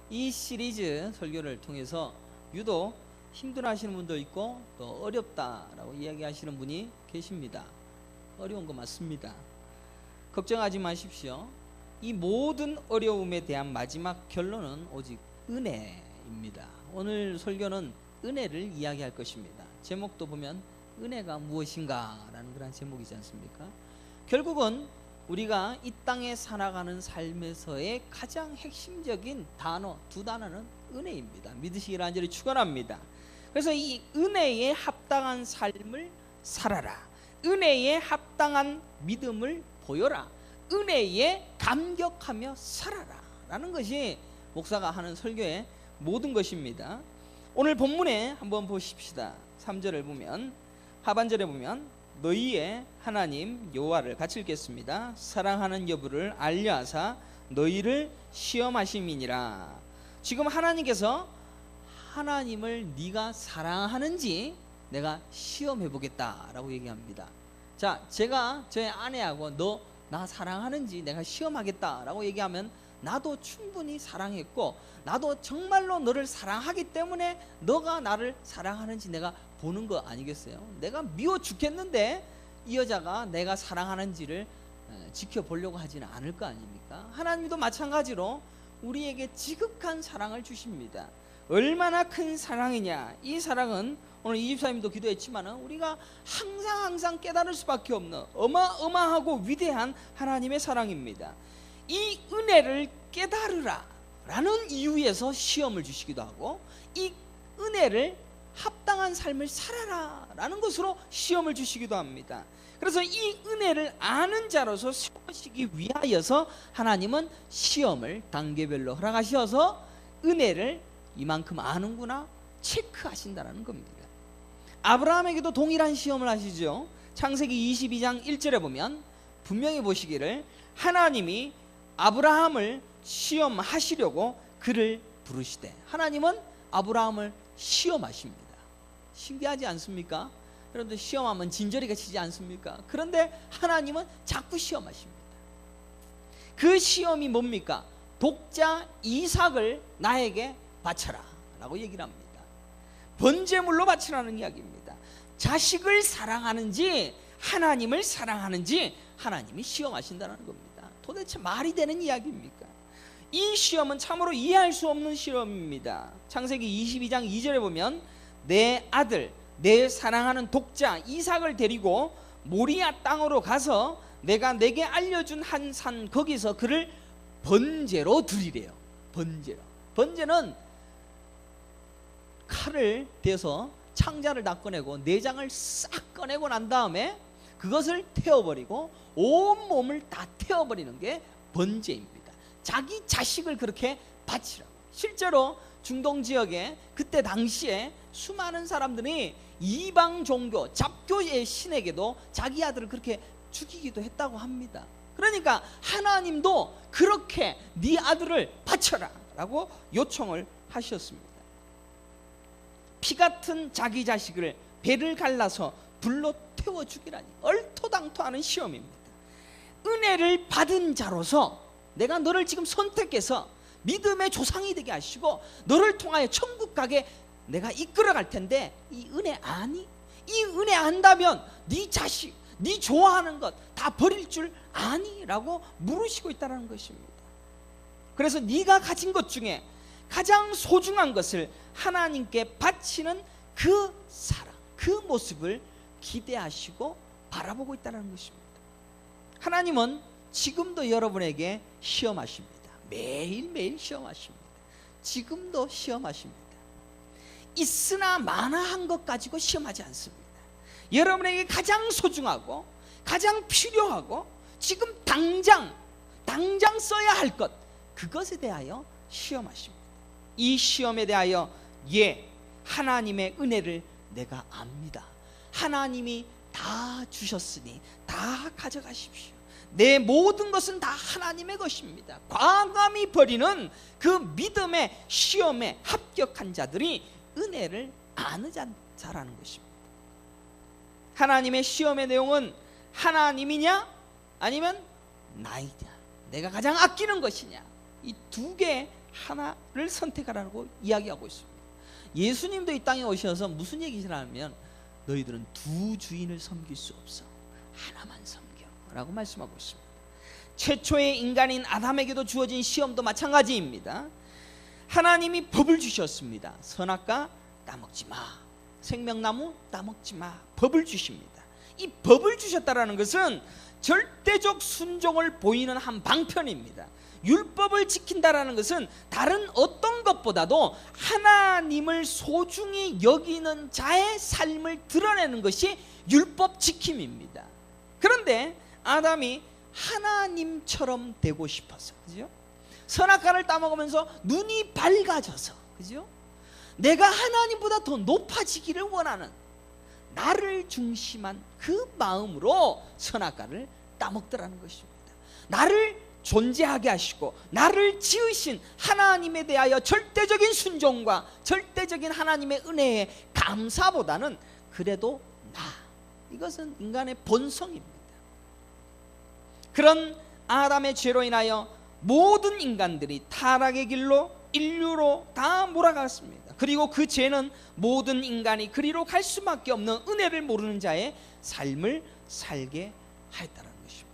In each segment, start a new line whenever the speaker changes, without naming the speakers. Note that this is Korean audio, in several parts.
이 시리즈 설교를 통해서 유독 힘들어하시는 분도 있고 또 어렵다라고 이야기하시는 분이 계십니다. 어려운 거 맞습니다. 걱정하지 마십시오. 이 모든 어려움에 대한 마지막 결론은 오직 은혜입니다. 오늘 설교는 은혜를 이야기할 것입니다. 제목도 보면 은혜가 무엇인가 라는 그런 제목이지 않습니까? 결국은 우리가 이 땅에 살아가는 삶에서의 가장 핵심적인 단어, 두 단어는 은혜입니다. 믿으시기를 간절히 축원합니다. 그래서 이 은혜에 합당한 삶을 살아라, 은혜에 합당한 믿음을 보여라, 은혜에 감격하며 살아라 라는 것이 목사가 하는 설교의 모든 것입니다. 오늘 본문에 한번 보십시다. 3절을 보면, 하반절에 보면 너희의 하나님 여호와를 같이 읽겠습니다. 사랑하는 여부를 알려하사 너희를 시험하심이니라. 지금 하나님께서 하나님을 네가 사랑하는지 내가 시험해 보겠다라고 얘기합니다. 자, 제가 저의 아내하고 너 나 사랑하는지 내가 시험하겠다라고 얘기하면 나도 충분히 사랑했고 나도 정말로 너를 사랑하기 때문에 너가 나를 사랑하는지 내가 보는 거 아니겠어요? 내가 미워 죽겠는데 이 여자가 내가 사랑하는지를 지켜보려고 하지는 않을 거 아닙니까? 하나님도 마찬가지로 우리에게 지극한 사랑을 주십니다. 얼마나 큰 사랑이냐. 이 사랑은 오늘 이집사님도 기도했지만 우리가 항상 깨달을 수밖에 없는 어마어마하고 위대한 하나님의 사랑입니다. 이 은혜를 깨달으라 라는 이유에서 시험을 주시기도 하고, 이 은혜를 합당한 삶을 살아라 라는 것으로 시험을 주시기도 합니다. 그래서 이 은혜를 아는 자로서 세우시기 위하여서 하나님은 시험을 단계별로 허락하셔서 은혜를 이만큼 아는구나 체크하신다는 겁니다. 아브라함에게도 동일한 시험을 하시죠. 창세기 22장 1절에 보면 분명히 보시기를 하나님이 아브라함을 시험하시려고 그를 부르시되, 하나님은 아브라함을 시험하십니다. 신기하지 않습니까? 여러분들 시험하면 진저리가 치지 않습니까? 그런데 하나님은 자꾸 시험하십니다. 그 시험이 뭡니까? 독자 이삭을 나에게 바쳐라 라고 얘기를 합니다. 번제물로 바치라는 이야기입니다. 자식을 사랑하는지 하나님을 사랑하는지 하나님이 시험하신다는 겁니다. 도대체 말이 되는 이야기입니까? 이 시험은 참으로 이해할 수 없는 시험입니다. 창세기 22장 2절에 보면 내 아들 내 사랑하는 독자 이삭을 데리고 모리아 땅으로 가서 내가 내게 알려준 한 산 거기서 그를 번제로 드리래요. 번제는 칼을 대서 창자를 다 꺼내고 내장을 싹 꺼내고 난 다음에 그것을 태워버리고 온몸을 다 태워버리는 게 번제입니다. 자기 자식을 그렇게 바치라고. 실제로 중동 지역에 그때 당시에 수많은 사람들이 이방 종교 잡교의 신에게도 자기 아들을 그렇게 죽이기도 했다고 합니다. 그러니까 하나님도 그렇게 네 아들을 바쳐라 라고 요청을 하셨습니다. 피 같은 자기 자식을 배를 갈라서 불로 태워 죽이라니 얼토당토하는 시험입니다. 은혜를 받은 자로서 내가 너를 지금 선택해서 믿음의 조상이 되게 하시고 너를 통하여 천국 가게 내가 이끌어갈 텐데 이 은혜 아니? 이 은혜 안다면 네 자식, 네 좋아하는 것 다 버릴 줄 아니? 라고 물으시고 있다는 것입니다. 그래서 네가 가진 것 중에 가장 소중한 것을 하나님께 바치는 그 사랑, 그 모습을 기대하시고 바라보고 있다는 것입니다. 하나님은 지금도 여러분에게 시험하십니다. 매일매일 시험하십니다. 지금도 시험하십니다. 있으나 마나한 것 가지고 시험하지 않습니다. 여러분에게 가장 소중하고 가장 필요하고 지금 당장 써야 할 것, 그것에 대하여 시험하십니다. 이 시험에 대하여 하나님의 은혜를 내가 압니다. 하나님이 다 주셨으니 다 가져가십시오. 내 모든 것은 다 하나님의 것입니다. 과감히 버리는 그 믿음의 시험에 합격한 자들이 은혜를 아는 자라는 것입니다. 하나님의 시험의 내용은 하나님이냐 아니면 나이냐, 내가 가장 아끼는 것이냐, 이 두 개의 하나를 선택하라고 이야기하고 있습니다. 예수님도 이 땅에 오셔서 무슨 얘기를 하냐면 너희들은 두 주인을 섬길 수 없어, 하나만 섬겨라고 말씀하고 있습니다. 최초의 인간인 아담에게도 주어진 시험도 마찬가지입니다. 하나님이 법을 주셨습니다. 선악과 따먹지 마, 생명나무 따먹지 마, 법을 주십니다. 이 법을 주셨다라는 것은 절대적 순종을 보이는 한 방편입니다. 율법을 지킨다라는 것은 다른 어떤 것보다도 하나님을 소중히 여기는 자의 삶을 드러내는 것이 율법 지킴입니다. 그런데 아담이 하나님처럼 되고 싶어서, 그죠? 선악과를 따먹으면서 눈이 밝아져서, 그죠? 내가 하나님보다 더 높아지기를 원하는 나를 중심한 그 마음으로 선악과를 따먹더라는 것입니다. 나를 존재하게 하시고 나를 지으신 하나님에 대하여 절대적인 순종과 절대적인 하나님의 은혜에 감사보다는 그래도 나, 이것은 인간의 본성입니다. 그런 아담의 죄로 인하여 모든 인간들이 타락의 길로 인류로 다 몰아갔습니다. 그리고 그 죄는 모든 인간이 그리로 갈 수밖에 없는 은혜를 모르는 자의 삶을 살게 하였다는 것입니다.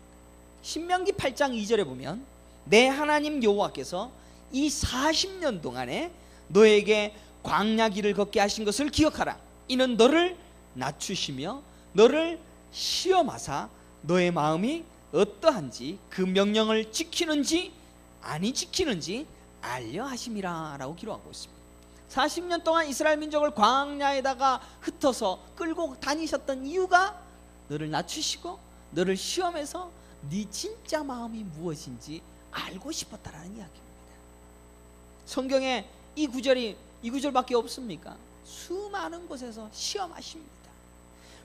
신명기 8장 2절에 보면 내 하나님 여호와께서 이 40년 동안에 너에게 광야 길을 걷게 하신 것을 기억하라. 이는 너를 낮추시며 너를 시험하사 너의 마음이 어떠한지 그 명령을 지키는지 아니 지키는지 알려 하심이라 라고 기록하고 있습니다. 40년 동안 이스라엘 민족을 광야에다가 흩어서 끌고 다니셨던 이유가 너를 낮추시고 너를 시험해서 네 진짜 마음이 무엇인지 알고 싶었다라는 이야기입니다. 성경에 이 구절밖에 없습니까? 수많은 곳에서 시험하십니다.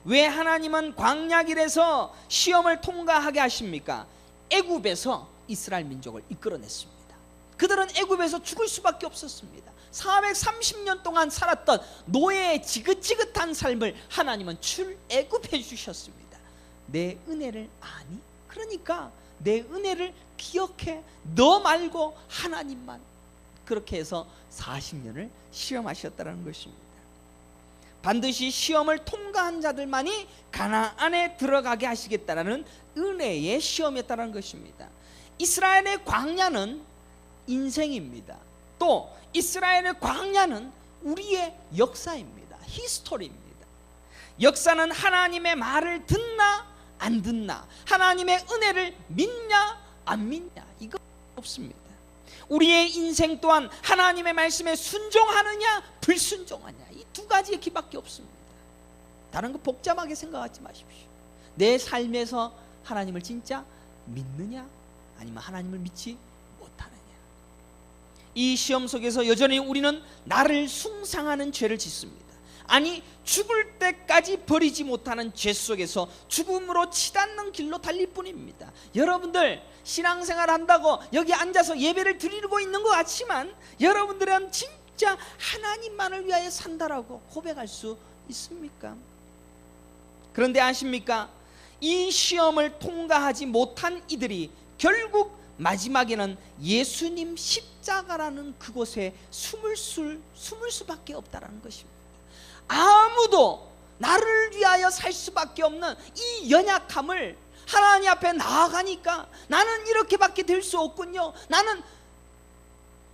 왜 하나님은 광야길에서 시험을 통과하게 하십니까? 애굽에서 이스라엘 민족을 이끌어냈습니다. 그들은 애굽에서 죽을 수밖에 없었습니다. 430년 동안 살았던 노예의 지긋지긋한 삶을 하나님은 출애굽해 주셨습니다. 내 은혜를 아니? 그러니까 내 은혜를 기억해. 너 말고 하나님만. 그렇게 해서 40년을 시험하셨다는 것입니다. 반드시 시험을 통과한 자들만이 가나안에 들어가게 하시겠다라는 은혜의 시험이었다는 것입니다. 이스라엘의 광야는 인생입니다. 또 이스라엘의 광야는 우리의 역사입니다. 히스토리입니다. 역사는 하나님의 말을 듣나 안 듣나, 하나님의 은혜를 믿냐 안 믿냐, 이거 없습니다. 우리의 인생 또한 하나님의 말씀에 순종하느냐 불순종하냐, 이 두 가지의 길밖에 없습니다. 다른 거 복잡하게 생각하지 마십시오. 내 삶에서 하나님을 진짜 믿느냐 아니면 하나님을 믿지 못하느냐. 이 시험 속에서 여전히 우리는 나를 숭상하는 죄를 짓습니다. 아니 죽을 때까지 버리지 못하는 죄 속에서 죽음으로 치닫는 길로 달릴 뿐입니다. 여러분들 신앙생활 한다고 여기 앉아서 예배를 드리고 있는 것 같지만 여러분들은 진짜 하나님만을 위하여 산다라고 고백할 수 있습니까? 그런데 아십니까? 이 시험을 통과하지 못한 이들이 결국 마지막에는 예수님 십자가라는 그곳에 숨을 수밖에 없다라는 것입니다. 아무도 나를 위하여 살 수밖에 없는 이 연약함을 하나님 앞에 나아가니까 나는 이렇게밖에 될 수 없군요. 나는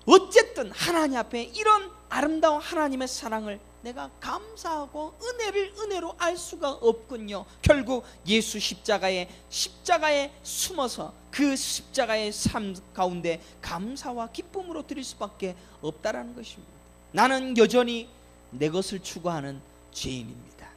어쨌든 하나님 앞에 이런 아름다운 하나님의 사랑을 내가 감사하고 은혜로 알 수가 없군요. 결국 예수 십자가에 숨어서 그 십자가의 삶 가운데 감사와 기쁨으로 드릴 수밖에 없다라는 것입니다. 나는 여전히 내 것을 추구하는 죄인입니다.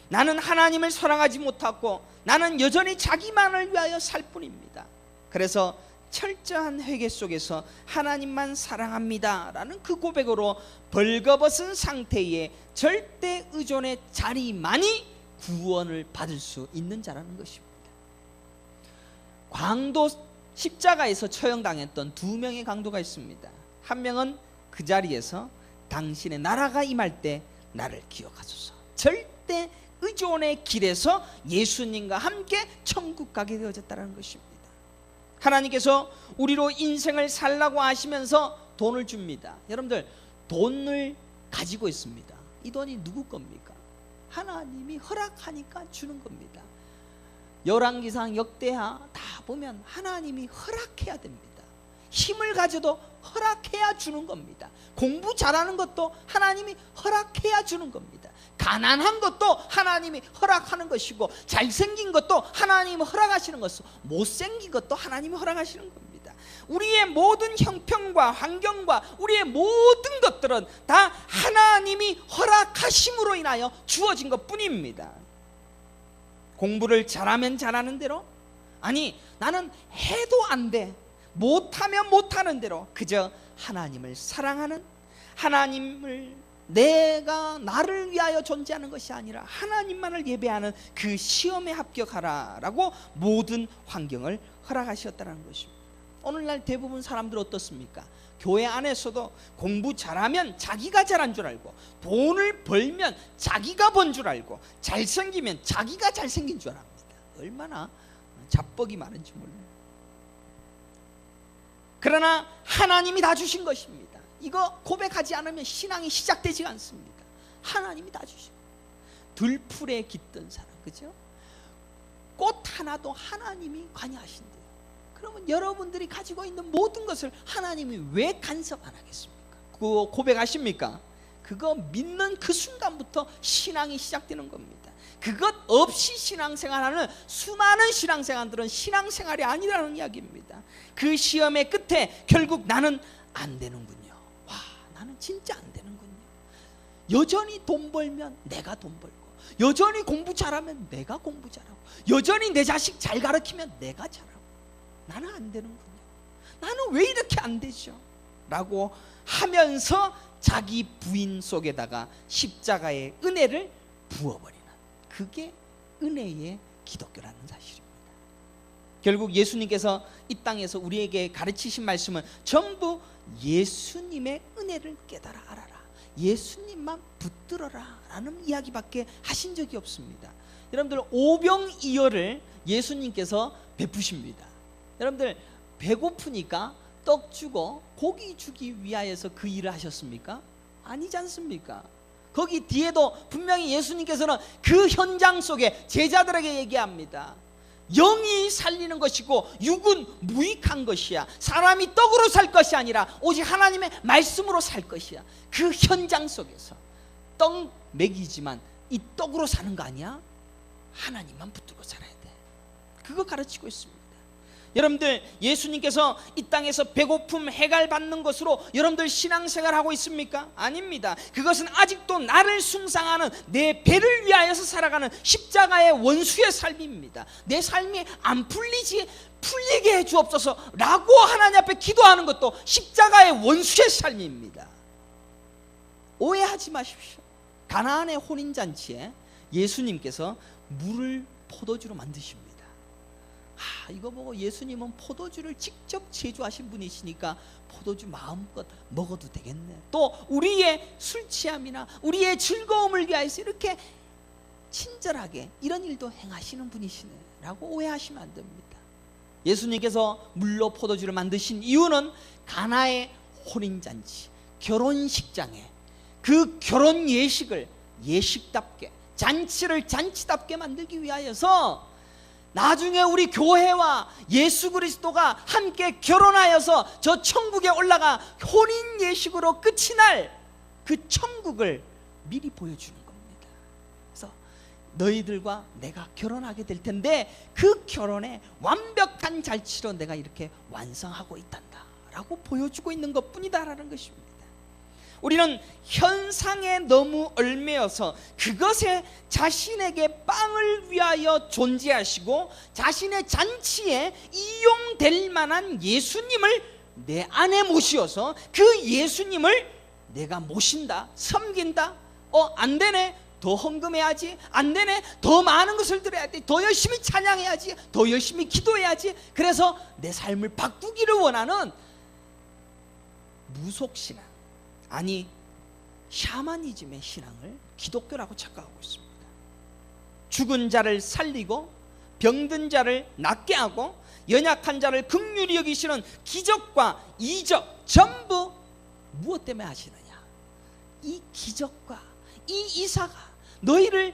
나는 하나님을 사랑하지 못하고 나는 여전히 자기만을 위하여 살 뿐입니다. 그래서 철저한 회개 속에서 하나님만 사랑합니다 라는 그 고백으로 벌거벗은 상태의 절대 의존의 자리만이 구원을 받을 수 있는 자라는 것입니다. 강도 십자가에서 처형당했던 두 명의 강도가 있습니다. 한 명은 그 자리에서 당신의 나라가 임할 때 나를 기억하소서, 절대 의존의 길에서 예수님과 함께 천국 가게 되어졌다는 것입니다. 하나님께서 우리로 인생을 살라고 하시면서 돈을 줍니다. 여러분들, 돈을 가지고 있습니다. 이 돈이 누구 겁니까? 하나님이 허락하니까 주는 겁니다. 열왕기상, 역대하 다 보면 하나님이 허락해야 됩니다. 힘을 가져도 허락해야 주는 겁니다. 공부 잘하는 것도 하나님이 허락해야 주는 겁니다. 가난한 것도 하나님이 허락하는 것이고, 잘생긴 것도 하나님이 허락하시는 것이고, 못생긴 것도 하나님이 허락하시는 겁니다. 우리의 모든 형편과 환경과 우리의 모든 것들은 다 하나님이 허락하심으로 인하여 주어진 것뿐입니다. 공부를 잘하면 잘하는 대로, 아니 나는 해도 안 돼, 못하면 못하는 대로 그저 하나님을 사랑하는, 하나님을 내가 나를 위하여 존재하는 것이 아니라 하나님만을 예배하는 그 시험에 합격하라라고 모든 환경을 허락하셨다는 것입니다. 오늘날 대부분 사람들 어떻습니까? 교회 안에서도 공부 잘하면 자기가 잘한 줄 알고, 돈을 벌면 자기가 번 줄 알고, 잘생기면 자기가 잘생긴 줄 압니다. 얼마나 자뻑이 많은지 몰라요. 그러나 하나님이 다 주신 것입니다. 이거 고백하지 않으면 신앙이 시작되지 않습니다. 하나님이 다 주신, 들풀에 깃든 사람, 그죠? 꽃 하나도 하나님이 관여하신대요. 그러면 여러분들이 가지고 있는 모든 것을 하나님이 왜 간섭 안 하겠습니까? 그거 고백하십니까? 그거 믿는 그 순간부터 신앙이 시작되는 겁니다. 그것 없이 신앙생활하는 수많은 신앙생활들은 신앙생활이 아니라는 이야기입니다. 그 시험의 끝에 결국 나는 안 되는군요. 와, 나는 진짜 안 되는군요. 여전히 돈 벌면 내가 돈 벌고, 여전히 공부 잘하면 내가 공부 잘하고, 여전히 내 자식 잘 가르치면 내가 잘하고, 나는 안 되는군요. 나는 왜 이렇게 안 되죠? 라고 하면서 자기 부인 속에다가 십자가의 은혜를 부어버리는, 그게 은혜의 기독교라는 사실입니다. 결국 예수님께서 이 땅에서 우리에게 가르치신 말씀은 전부 예수님의 은혜를 깨달아 알아라, 예수님만 붙들어라 라는 이야기밖에 하신 적이 없습니다. 여러분들, 오병이어를 예수님께서 베푸십니다. 여러분들, 배고프니까 떡 주고 고기 주기 위하여서 그 일을 하셨습니까? 아니지 않습니까? 거기 뒤에도 분명히 예수님께서는 그 현장 속에 제자들에게 얘기합니다. 영이 살리는 것이고 육은 무익한 것이야. 사람이 떡으로 살 것이 아니라 오직 하나님의 말씀으로 살 것이야. 그 현장 속에서 떡 먹이지만 이 떡으로 사는 거 아니야? 하나님만 붙들고 살아야 돼. 그거 가르치고 있습니다. 여러분들, 예수님께서 이 땅에서 배고픔 해갈받는 것으로 여러분들 신앙생활하고 있습니까? 아닙니다. 그것은 아직도 나를 숭상하는, 내 배를 위하여서 살아가는 십자가의 원수의 삶입니다. 내 삶이 안 풀리게 해 주옵소서 라고 하나님 앞에 기도하는 것도 십자가의 원수의 삶입니다. 오해하지 마십시오. 가나안의 혼인잔치에 예수님께서 물을 포도주로 만드십니다. 이거 보고 예수님은 포도주를 직접 제조하신 분이시니까 포도주 마음껏 먹어도 되겠네, 또 우리의 술 취함이나 우리의 즐거움을 위하여서 이렇게 친절하게 이런 일도 행하시는 분이시네 라고 오해하시면 안 됩니다. 예수님께서 물로 포도주를 만드신 이유는 가나의 혼인잔치, 결혼식장에 그 결혼 예식을 예식답게, 잔치를 잔치답게 만들기 위하여서 나중에 우리 교회와 예수 그리스도가 함께 결혼하여서 저 천국에 올라가 혼인 예식으로 끝이 날 그 천국을 미리 보여주는 겁니다. 그래서 너희들과 내가 결혼하게 될 텐데 그 결혼의 완벽한 잔치로 내가 이렇게 완성하고 있단다 라고 보여주고 있는 것뿐이다라는 것입니다. 우리는 현상에 너무 얽매여서 그것에 자신에게 빵을 위하여 존재하시고 자신의 잔치에 이용될 만한 예수님을 내 안에 모시어서 그 예수님을 내가 모신다, 섬긴다, 안 되네, 더 헌금해야지, 안 되네, 더 많은 것을 드려야 돼, 더 열심히 찬양해야지, 더 열심히 기도해야지, 그래서 내 삶을 바꾸기를 원하는 무속신앙, 아니 샤머니즘의 신앙을 기독교라고 착각하고 있습니다. 죽은 자를 살리고 병든 자를 낫게 하고 연약한 자를 긍휼히 여기시는 기적과 이적 전부 무엇 때문에 하시느냐? 이 기적과 이 이사가 너희를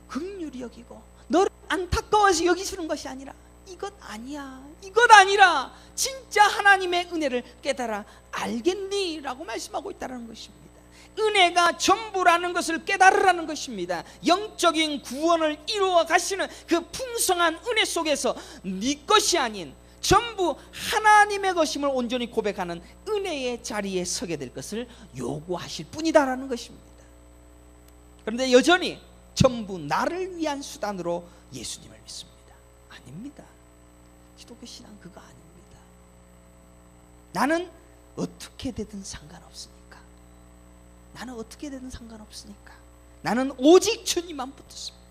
긍휼히 여기고 너를 안타까워서 여기시는 것이 아니라 이것 아니야, 이것 아니라 진짜 하나님의 은혜를 깨달아 알겠니? 라고 말씀하고 있다는 것입니다. 은혜가 전부라는 것을 깨달으라는 것입니다. 영적인 구원을 이루어 가시는 그 풍성한 은혜 속에서 네 것이 아닌 전부 하나님의 것임을 온전히 고백하는 은혜의 자리에 서게 될 것을 요구하실 뿐이다라는 것입니다. 그런데 여전히 전부 나를 위한 수단으로 예수님을 믿습니다. 아닙니다. 기독교 신앙 그거 아닙니다. 나는 어떻게 되든 상관없으니까. 나는 어떻게 되든 상관없으니까. 나는 오직 주님만 붙었습니다.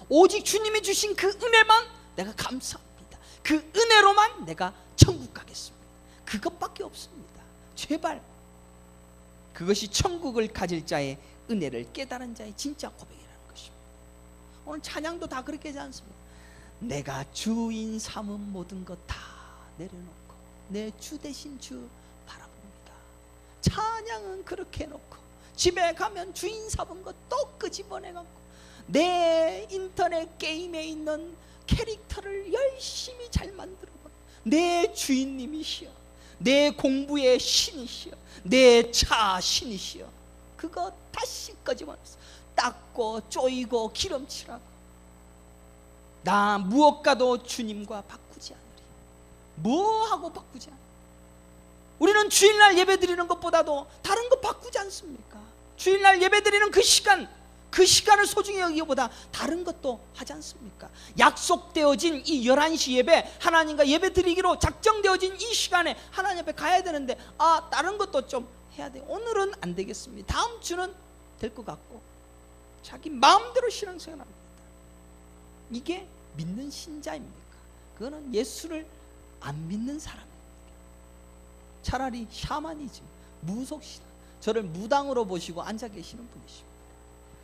오직 주님이 주신 그 은혜만 내가 감사합니다. 그 은혜로만 내가 천국 가겠습니다. 그것밖에 없습니다. 제발 그것이 천국을 가질 자의 은혜를 깨달은 자의 진짜 고백이라는 것입니다. 오늘 찬양도 다 그렇게 하지 않습니까? 내가 주인 삼은 모든 것 다 내려놓고 내 주 대신 주 바라봅니다. 찬양은 그렇게 해놓고 집에 가면 주인 삼은 것 또 끄집어내갖고 내 인터넷 게임에 있는 캐릭터를 열심히 잘 만들어봐. 내 주인님이시여, 내 공부의 신이시여, 내 차 신이시여. 그거 다시 끄집어내서 닦고 쪼이고 기름칠하고 나 무엇과도 주님과 바꾸지 않으리. 뭐하고 바꾸지 않으리. 우리는 주일날 예배 드리는 것보다도 다른 거 바꾸지 않습니까? 주일날 예배 드리는 그 시간을 소중히 여기기보다 다른 것도 하지 않습니까? 약속되어진 이 11시 예배, 하나님과 예배 드리기로 작정되어진 이 시간에 하나님 앞에 가야 되는데 다른 것도 좀 해야 돼요. 오늘은 안 되겠습니다. 다음 주는 될 것 같고 자기 마음대로 신앙생활합니다. 이게 믿는 신자입니까? 그거는 예수를 안 믿는 사람입니다. 차라리 샤머니즘, 무속신앙, 저를 무당으로 보시고 앉아 계시는 분이십니다.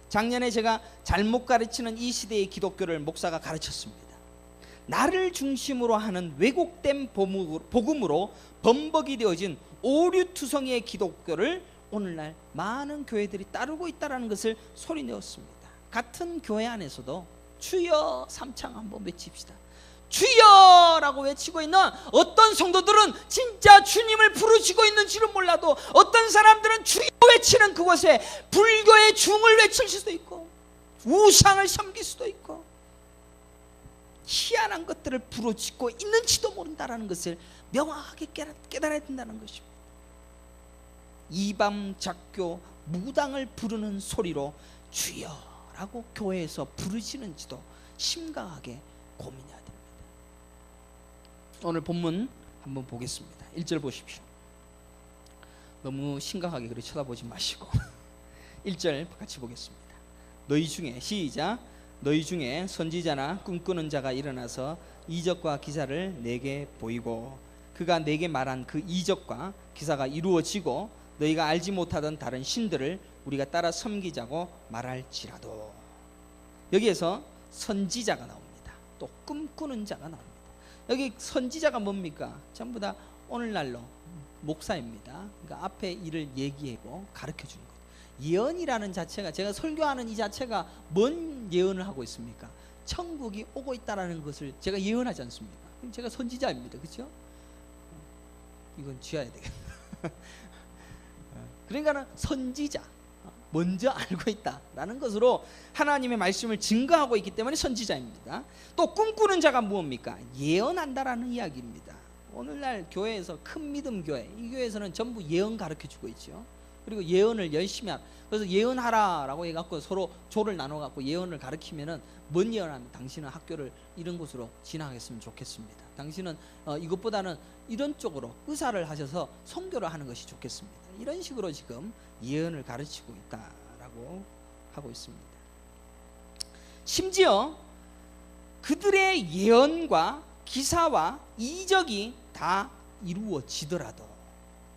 작년에 제가 잘못 가르치는 이 시대의 기독교를 목사가 가르쳤습니다. 나를 중심으로 하는 왜곡된 복음으로 범벅이 되어진 오류투성이의 기독교를 오늘날 많은 교회들이 따르고 있다는 것을 소리내었습니다. 같은 교회 안에서도 주여 삼창 한번 외칩시다. 주여라고 외치고 있는 어떤 성도들은 진짜 주님을 부르시고 있는지는 몰라도 어떤 사람들은 주여 외치는 그곳에 불교의 중을 외칠 수도 있고 우상을 섬길 수도 있고 희한한 것들을 부르짖고 있는지도 모른다는 것을 명확하게 깨달아야 된다는 것입니다. 이밤작교 무당을 부르는 소리로 주여라고 교회에서 부르시는지도 심각하게 고민해야 됩니다. 오늘 본문 한번 보겠습니다. 1절 보십시오. 너무 심각하게 그렇게 쳐다보지 마시고 1절 같이 보겠습니다. 너희 중에 시작. 너희 중에 선지자나 꿈꾸는 자가 일어나서 이적과 기사를 내게 보이고 그가 내게 말한 그 이적과 기사가 이루어지고 너희가 알지 못하던 다른 신들을 우리가 따라 섬기자고 말할지라도. 여기에서 선지자가 나옵니다. 또 꿈꾸는 자가 나옵니다. 여기 선지자가 뭡니까? 전부 다 오늘날로 목사입니다. 그러니까 앞에 일을 얘기하고 가르쳐 주는 거예요. 예언이라는 자체가, 제가 설교하는 이 자체가 뭔 예언을 하고 있습니까? 천국이 오고 있다는 것을 제가 예언하지 않습니까? 제가 선지자입니다. 그렇죠? 이건 지어야 되겠다. 그러니까는 선지자, 먼저 알고 있다라는 것으로 하나님의 말씀을 증거하고 있기 때문에 선지자입니다. 또 꿈꾸는 자가 무엇입니까? 예언한다라는 이야기입니다. 오늘날 교회에서 큰 믿음 교회, 이 교회에서는 전부 예언 가르쳐주고 있죠. 그리고 예언을 열심히 그래서 예언하라라고 해갖고 서로 조를 나눠갖고 예언을 가르치면은 뭔 예언하면 당신은 학교를 이런 곳으로 진학했으면 좋겠습니다. 당신은 이것보다는 이런 쪽으로 의사를 하셔서 선교를 하는 것이 좋겠습니다. 이런 식으로 지금 예언을 가르치고 있다라고 하고 있습니다. 심지어 그들의 예언과 기사와 이적이 다 이루어지더라도,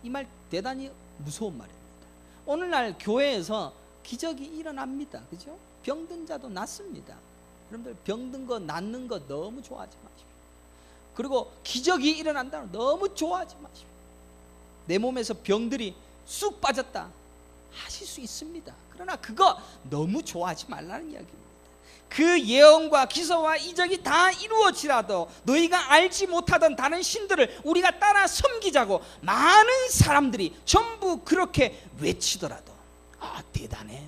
이 말 대단히 무서운 말입니다. 오늘날 교회에서 기적이 일어납니다. 그죠? 병든 자도 낫습니다. 여러분들 병든 거 낫는 거 너무 좋아하지 마십시오. 그리고 기적이 일어난다는 너무 좋아하지 마십시오. 내 몸에서 병들이 쑥 빠졌다 하실 수 있습니다. 그러나 그거 너무 좋아하지 말라는 이야기입니다. 그 예언과 기사와 이적이 다 이루어지라도 너희가 알지 못하던 다른 신들을 우리가 따라 섬기자고 많은 사람들이 전부 그렇게 외치더라도 아 대단해,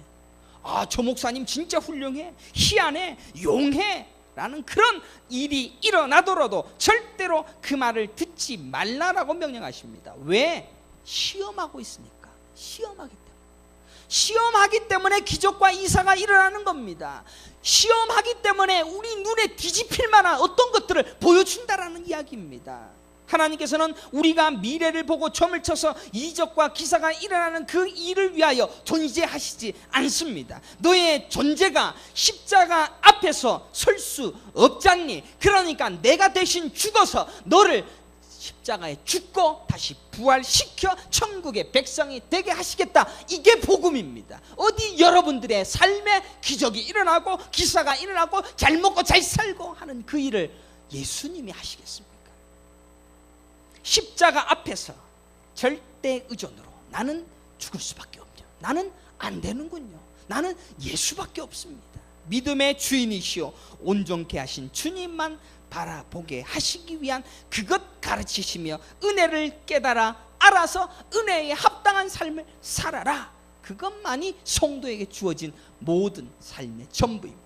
아 저 목사님 진짜 훌륭해, 희한해, 용해 라는 그런 일이 일어나더라도 절대로 그 말을 듣지 말라라고 명령하십니다. 왜? 시험하고 있으니까. 시험하기 때문에 기적과 이사가 일어나는 겁니다. 시험하기 때문에 우리 눈에 뒤집힐 만한 어떤 것들을 보여준다라는 이야기입니다. 하나님께서는 우리가 미래를 보고 점을 쳐서 이적과 기사가 일어나는 그 일을 위하여 존재하시지 않습니다. 너의 존재가 십자가 앞에서 설 수 없잖니. 그러니까 내가 대신 죽어서 너를 십자가에 죽고 다시 부활시켜 천국의 백성이 되게 하시겠다. 이게 복음입니다. 어디 여러분들의 삶에 기적이 일어나고 기사가 일어나고 잘 먹고 잘 살고 하는 그 일을 예수님이 하시겠습니까? 십자가 앞에서 절대 의존으로 나는 죽을 수밖에 없죠. 나는 안 되는군요. 나는 예수밖에 없습니다. 믿음의 주인이시오 온전케 하신 주님만 바라보게 하시기 위한 그것 가르치시며 은혜를 깨달아 알아서 은혜에 합당한 삶을 살아라. 그것만이 성도에게 주어진 모든 삶의 전부입니다.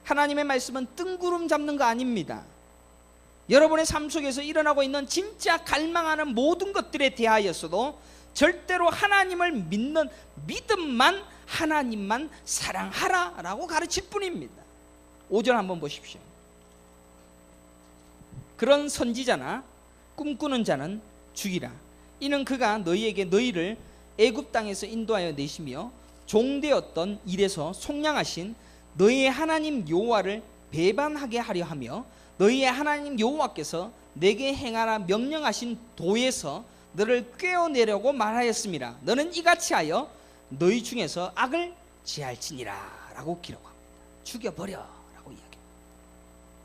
하나님의 말씀은 뜬구름 잡는 거 아닙니다. 여러분의 삶 속에서 일어나고 있는 진짜 갈망하는 모든 것들에 대하여서도 절대로 하나님을 믿는 믿음만, 하나님만 사랑하라라고 가르칠 뿐입니다. 5절 한번 보십시오. 그런 선지자나 꿈꾸는 자는 죽이라. 이는 그가 너희에게 너희를 애굽 땅에서 인도하여 내시며 종되었던 일에서 속량하신 너희의 하나님 여호와를 배반하게 하려 하며 너희의 하나님 여호와께서 내게 행하라 명령하신 도에서 너를 꿰어내려고 말하였음이라. 너는 이같이 하여 너희 중에서 악을 제할지니라 라고 기록합니다. 죽여버려 라고 이야기합니다.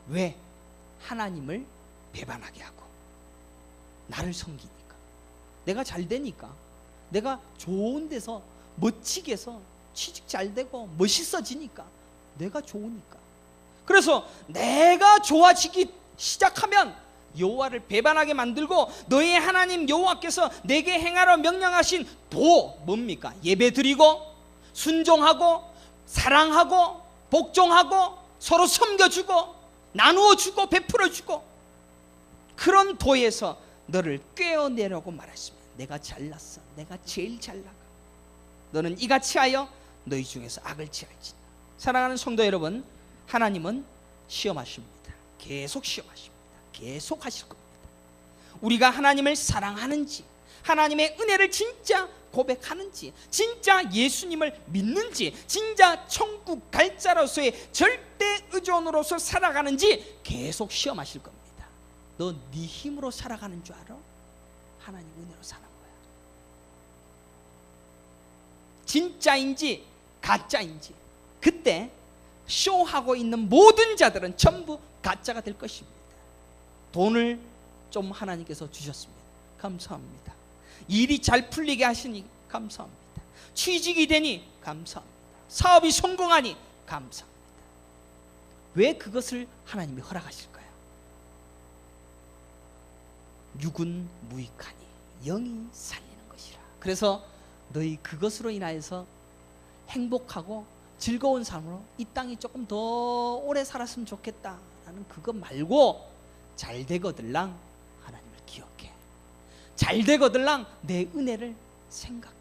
왜? 하나님을 배반하게 하고 나를 섬기니까, 내가 잘 되니까, 내가 좋은 데서 멋지게 해서 취직 잘 되고 멋있어지니까, 내가 좋으니까. 그래서 내가 좋아지기 시작하면 여호와를 배반하게 만들고 너희 하나님 여호와께서 내게 행하라 명령하신 도 뭡니까? 예배드리고 순종하고 사랑하고 복종하고 서로 섬겨주고 나누어주고 베풀어주고 그런 도에서 너를 꿰어내려고 말했습니다. 내가 잘났어. 내가 제일 잘 나가. 너는 이같이 하여 너희 중에서 악을 제할지니라. 사랑하는 성도 여러분, 하나님은 시험하십니다. 계속 시험하십니다. 계속 하실 겁니다. 우리가 하나님을 사랑하는지, 하나님의 은혜를 진짜 고백하는지, 진짜 예수님을 믿는지, 진짜 천국 갈 자로서의 절대 의존으로서 살아가는지 계속 시험하실 겁니다. 너 네 힘으로 살아가는 줄 알아? 하나님 은혜로 사는 거야. 진짜인지 가짜인지 그때 쇼하고 있는 모든 자들은 전부 가짜가 될 것입니다. 돈을 좀 하나님께서 주셨습니다. 감사합니다. 일이 잘 풀리게 하시니 감사합니다. 취직이 되니 감사합니다. 사업이 성공하니 감사합니다. 왜 그것을 하나님이 허락하실까요? 육은 무익하니 영이 살리는 것이라. 그래서 너희 그것으로 인하여서 행복하고 즐거운 삶으로 이 땅이 조금 더 오래 살았으면 좋겠다라는 그것 말고 잘 되거들랑 하나님을 기억해. 잘 되거들랑 내 은혜를 생각해.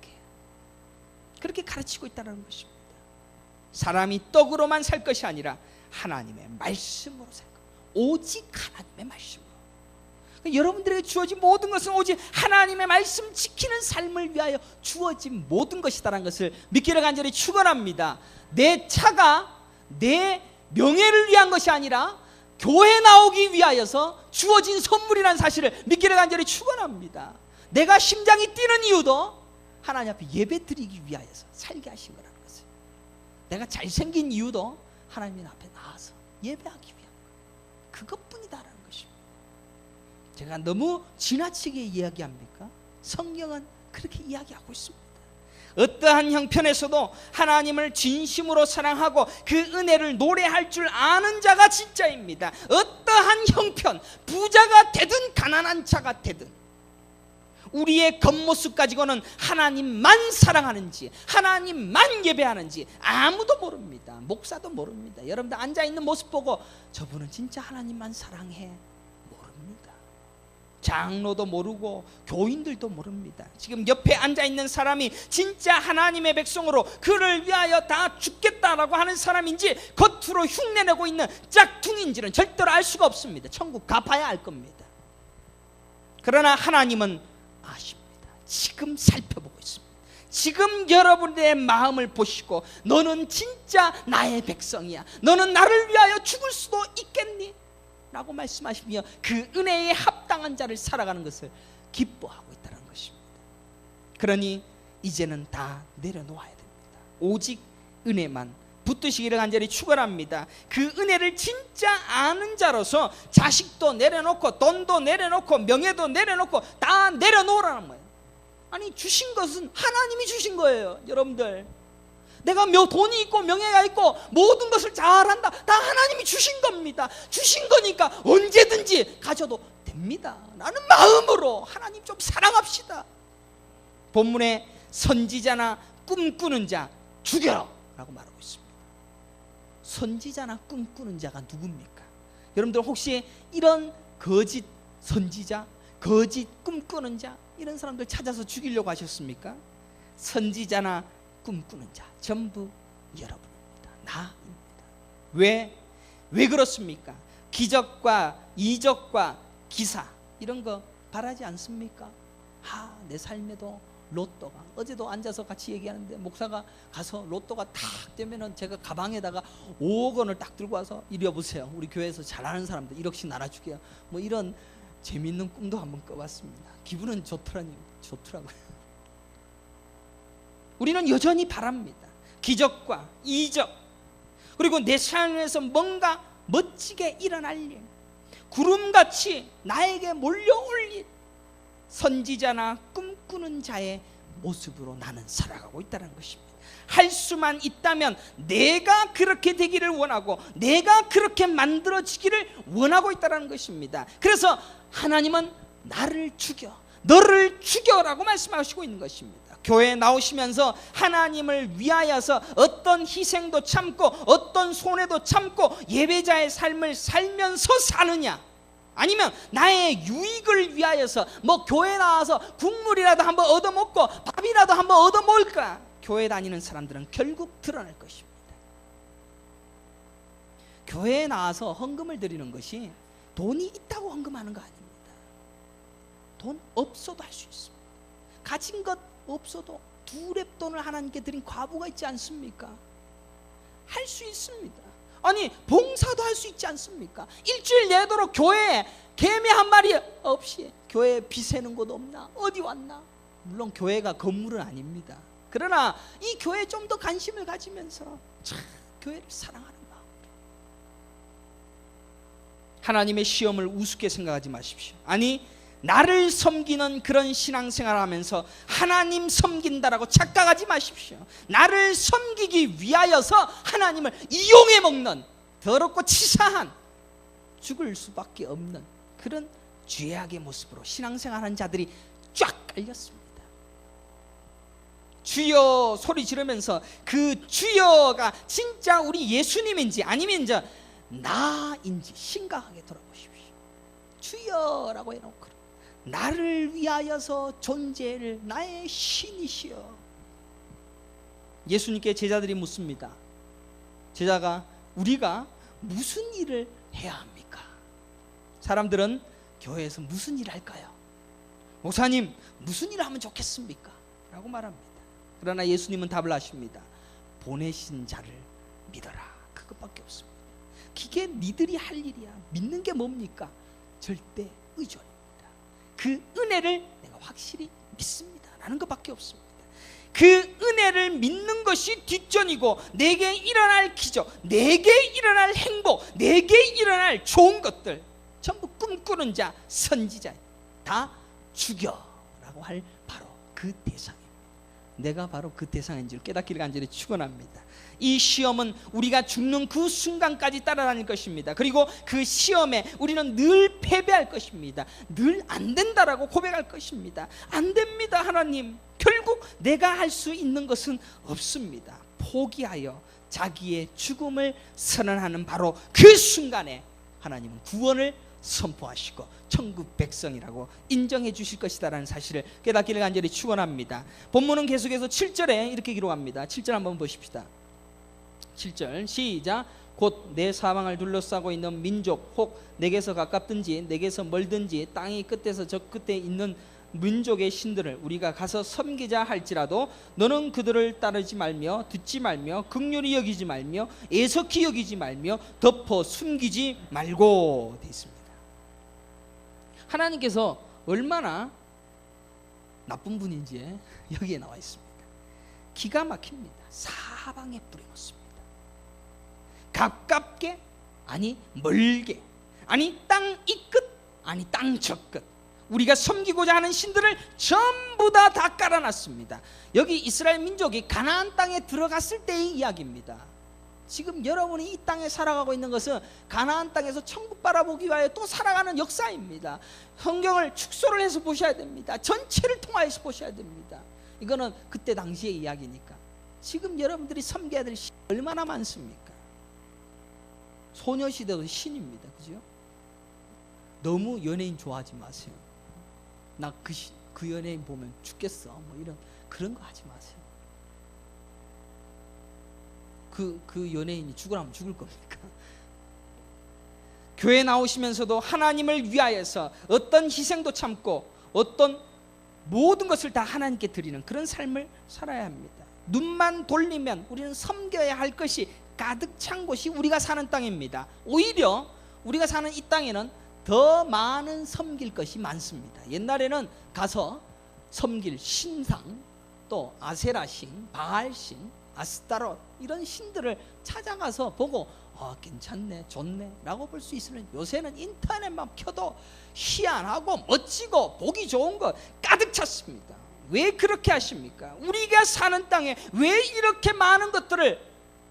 그렇게 가르치고 있다는 것입니다. 사람이 떡으로만 살 것이 아니라 하나님의 말씀으로 살 것. 오직 하나님의 말씀으로. 여러분들에게 주어진 모든 것은 오직 하나님의 말씀 지키는 삶을 위하여 주어진 모든 것이다라는 것을 믿기를 간절히 축원합니다. 내 차가 내 명예를 위한 것이 아니라 교회 나오기 위하여서 주어진 선물이라는 사실을 믿기를 간절히 축원합니다. 내가 심장이 뛰는 이유도 하나님 앞에 예배 드리기 위하여서 살게 하신 거라는 것을. 내가 잘생긴 이유도 하나님 앞에 나와서 예배하기 위한 것, 그것뿐이다라는 것입니다. 제가 너무 지나치게 이야기합니까? 성경은 그렇게 이야기하고 있습니다. 어떠한 형편에서도 하나님을 진심으로 사랑하고 그 은혜를 노래할 줄 아는 자가 진짜입니다. 어떠한 형편, 부자가 되든 가난한 자가 되든 우리의 겉모습 가지고는 하나님만 사랑하는지 하나님만 예배하는지 아무도 모릅니다. 목사도 모릅니다. 여러분들 앉아있는 모습 보고 저분은 진짜 하나님만 사랑해 모릅니다. 장로도 모르고 교인들도 모릅니다. 지금 옆에 앉아있는 사람이 진짜 하나님의 백성으로 그를 위하여 다 죽겠다라고 하는 사람인지 겉으로 흉내내고 있는 짝퉁인지는 절대로 알 수가 없습니다. 천국 가봐야 알 겁니다. 그러나 하나님은 아십니다. 지금 살펴보고 있습니다. 지금 여러분의 마음을 보시고 너는 진짜 나의 백성이야, 너는 나를 위하여 죽을 수도 있겠니? 라고 말씀하시며 그 은혜에 합당한 자를 살아가는 것을 기뻐하고 있다는 것입니다. 그러니 이제는 다 내려놓아야 됩니다. 오직 은혜만 붙드시기를 간절히 축원합니다. 그 은혜를 진짜 아는 자로서 자식도 내려놓고 돈도 내려놓고 명예도 내려놓고 다 내려놓으라는 거예요. 아니, 주신 것은 하나님이 주신 거예요. 여러분들, 내가 돈이 있고 명예가 있고 모든 것을 잘한다, 다 하나님이 주신 겁니다. 주신 거니까 언제든지 가져도 됩니다 라는 마음으로 하나님 좀 사랑합시다. 본문에 선지자나 꿈꾸는 자 죽여라 라고 말하고 있습니다. 선지자나 꿈꾸는 자가 누굽니까? 여러분들 혹시 이런 거짓 선지자, 거짓 꿈꾸는 자, 이런 사람들 찾아서 죽이려고 하셨습니까? 선지자나 꿈꾸는 자 전부 여러분입니다. 나입니다. 왜 그렇습니까? 기적과 이적과 기사 이런 거 바라지 않습니까? 내 삶에도 로또가, 어제도 앉아서 같이 얘기하는데 목사가 가서 로또가 탁 되면은 제가 가방에다가 5억 원을 딱 들고 와서 이리 와보세요, 우리 교회에서 잘하는 사람들 1억씩 나눠주게요, 뭐 이런 재밌는 꿈도 한번 꿔봤습니다. 기분은 좋더라고요. 우리는 여전히 바랍니다. 기적과 이적, 그리고 내 삶에서 뭔가 멋지게 일어날 일, 구름같이 나에게 몰려올 일, 선지자나 꿈꾸는 자의 모습으로 나는 살아가고 있다는 것입니다. 할 수만 있다면 내가 그렇게 되기를 원하고 내가 그렇게 만들어지기를 원하고 있다는 것입니다. 그래서 하나님은 나를 죽여, 너를 죽여라고 말씀하시고 있는 것입니다. 교회에 나오시면서 하나님을 위하여서 어떤 희생도 참고 어떤 손해도 참고 예배자의 삶을 살면서 사느냐, 아니면 나의 유익을 위하여서 뭐 교회 나와서 국물이라도 한번 얻어먹고 밥이라도 한번 얻어먹을까? 교회 다니는 사람들은 결국 드러날 것입니다. 교회에 나와서 헌금을 드리는 것이 돈이 있다고 헌금하는 거 아닙니다. 돈 없어도 할 수 있습니다. 가진 것 없어도 2랩돈을 하나님께 드린 과부가 있지 않습니까? 할 수 있습니다. 아니, 봉사도 할 수 있지 않습니까? 일주일 내도록 교회에 개미 한 마리 없이 교회에 비 새는 곳 없나? 어디 왔나? 물론 교회가 건물은 아닙니다. 그러나 이 교회에 좀 더 관심을 가지면서 참 교회를 사랑하는 마음, 하나님의 시험을 우습게 생각하지 마십시오. 아니, 나를 섬기는 그런 신앙생활을 하면서 하나님 섬긴다라고 착각하지 마십시오. 나를 섬기기 위하여서 하나님을 이용해 먹는 더럽고 치사한, 죽을 수밖에 없는 그런 죄악의 모습으로 신앙생활하는 자들이 쫙 깔렸습니다. 주여 소리 지르면서 그 주여가 진짜 우리 예수님인지 아니면 이제 나인지 심각하게 돌아보십시오. 주여라고 해놓고 나를 위하여서 존재를 나의 신이시여. 예수님께 제자들이 묻습니다. 제자가 우리가 무슨 일을 해야 합니까? 사람들은 교회에서 무슨 일을 할까요? 목사님 무슨 일을 하면 좋겠습니까? 라고 말합니다. 그러나 예수님은 답을 하십니다. 보내신 자를 믿어라. 그것밖에 없습니다. 그게 니들이 할 일이야. 믿는 게 뭡니까? 절대 의존입니다. 그 은혜를 내가 확실히 믿습니다 라는 것밖에 없습니다. 그 은혜를 믿는 것이 뒷전이고 내게 일어날 기적, 내게 일어날 행복, 내게 일어날 좋은 것들 전부 꿈꾸는 자, 선지자 다 죽여라고 할 바로 그 대상입니다. 내가 바로 그 대상인 줄 깨닫기를 간절히 축원합니다. 이 시험은 우리가 죽는 그 순간까지 따라다닐 것입니다. 그리고 그 시험에 우리는 늘 패배할 것입니다. 늘 안 된다라고 고백할 것입니다. 안 됩니다 하나님, 결국 내가 할 수 있는 것은 없습니다. 포기하여 자기의 죽음을 선언하는 바로 그 순간에 하나님은 구원을 선포하시고 천국 백성이라고 인정해 주실 것이다라는 사실을 깨닫기를 간절히 축원합니다. 본문은 계속해서 7절에 이렇게 기록합니다. 7절 한번 보십시다. 7절 시작. 곧 내 사방을 둘러싸고 있는 민족 혹 내게서 가깝든지 내게서 멀든지 땅이 끝에서 저 끝에 있는 민족의 신들을 우리가 가서 섬기자 할지라도 너는 그들을 따르지 말며 듣지 말며 긍휼히 여기지 말며 애석히 여기지 말며 덮어 숨기지 말고 되어 있습니다. 하나님께서 얼마나 나쁜 분인지 여기에 나와 있습니다. 기가 막힙니다. 사방에 뿌려놓습니다. 가깝게 아니 멀게 아니 땅 이 끝 아니 땅 저 끝 우리가 섬기고자 하는 신들을 전부 다 깔아놨습니다. 여기 이스라엘 민족이 가나안 땅에 들어갔을 때의 이야기입니다. 지금 여러분이 이 땅에 살아가고 있는 것은 가나안 땅에서 천국 바라보기 위하여 또 살아가는 역사입니다. 성경을 축소를 해서 보셔야 됩니다. 전체를 통하여서 보셔야 됩니다. 이거는 그때 당시의 이야기니까. 지금 여러분들이 섬겨야 될 신 얼마나 많습니까? 소녀시대도 신입니다. 그죠? 너무 연예인 좋아하지 마세요. 나 그 연예인 보면 죽겠어 뭐 이런 그런 거 하지 마세요. 그 연예인이 죽으라면 죽을 겁니까? 교회 나오시면서도 하나님을 위하여서 어떤 희생도 참고 어떤 모든 것을 다 하나님께 드리는 그런 삶을 살아야 합니다. 눈만 돌리면 우리는 섬겨야 할 것이 가득 찬 곳이 우리가 사는 땅입니다. 오히려 우리가 사는 이 땅에는 더 많은 섬길 것이 많습니다. 옛날에는 가서 섬길 신상, 또 아세라신, 바알신, 아스타롯 이런 신들을 찾아가서 보고 괜찮네, 좋네 라고 볼 수 있으면 요새는 인터넷만 켜도 희한하고 멋지고 보기 좋은 거 가득 찼습니다. 왜 그렇게 하십니까? 우리가 사는 땅에 왜 이렇게 많은 것들을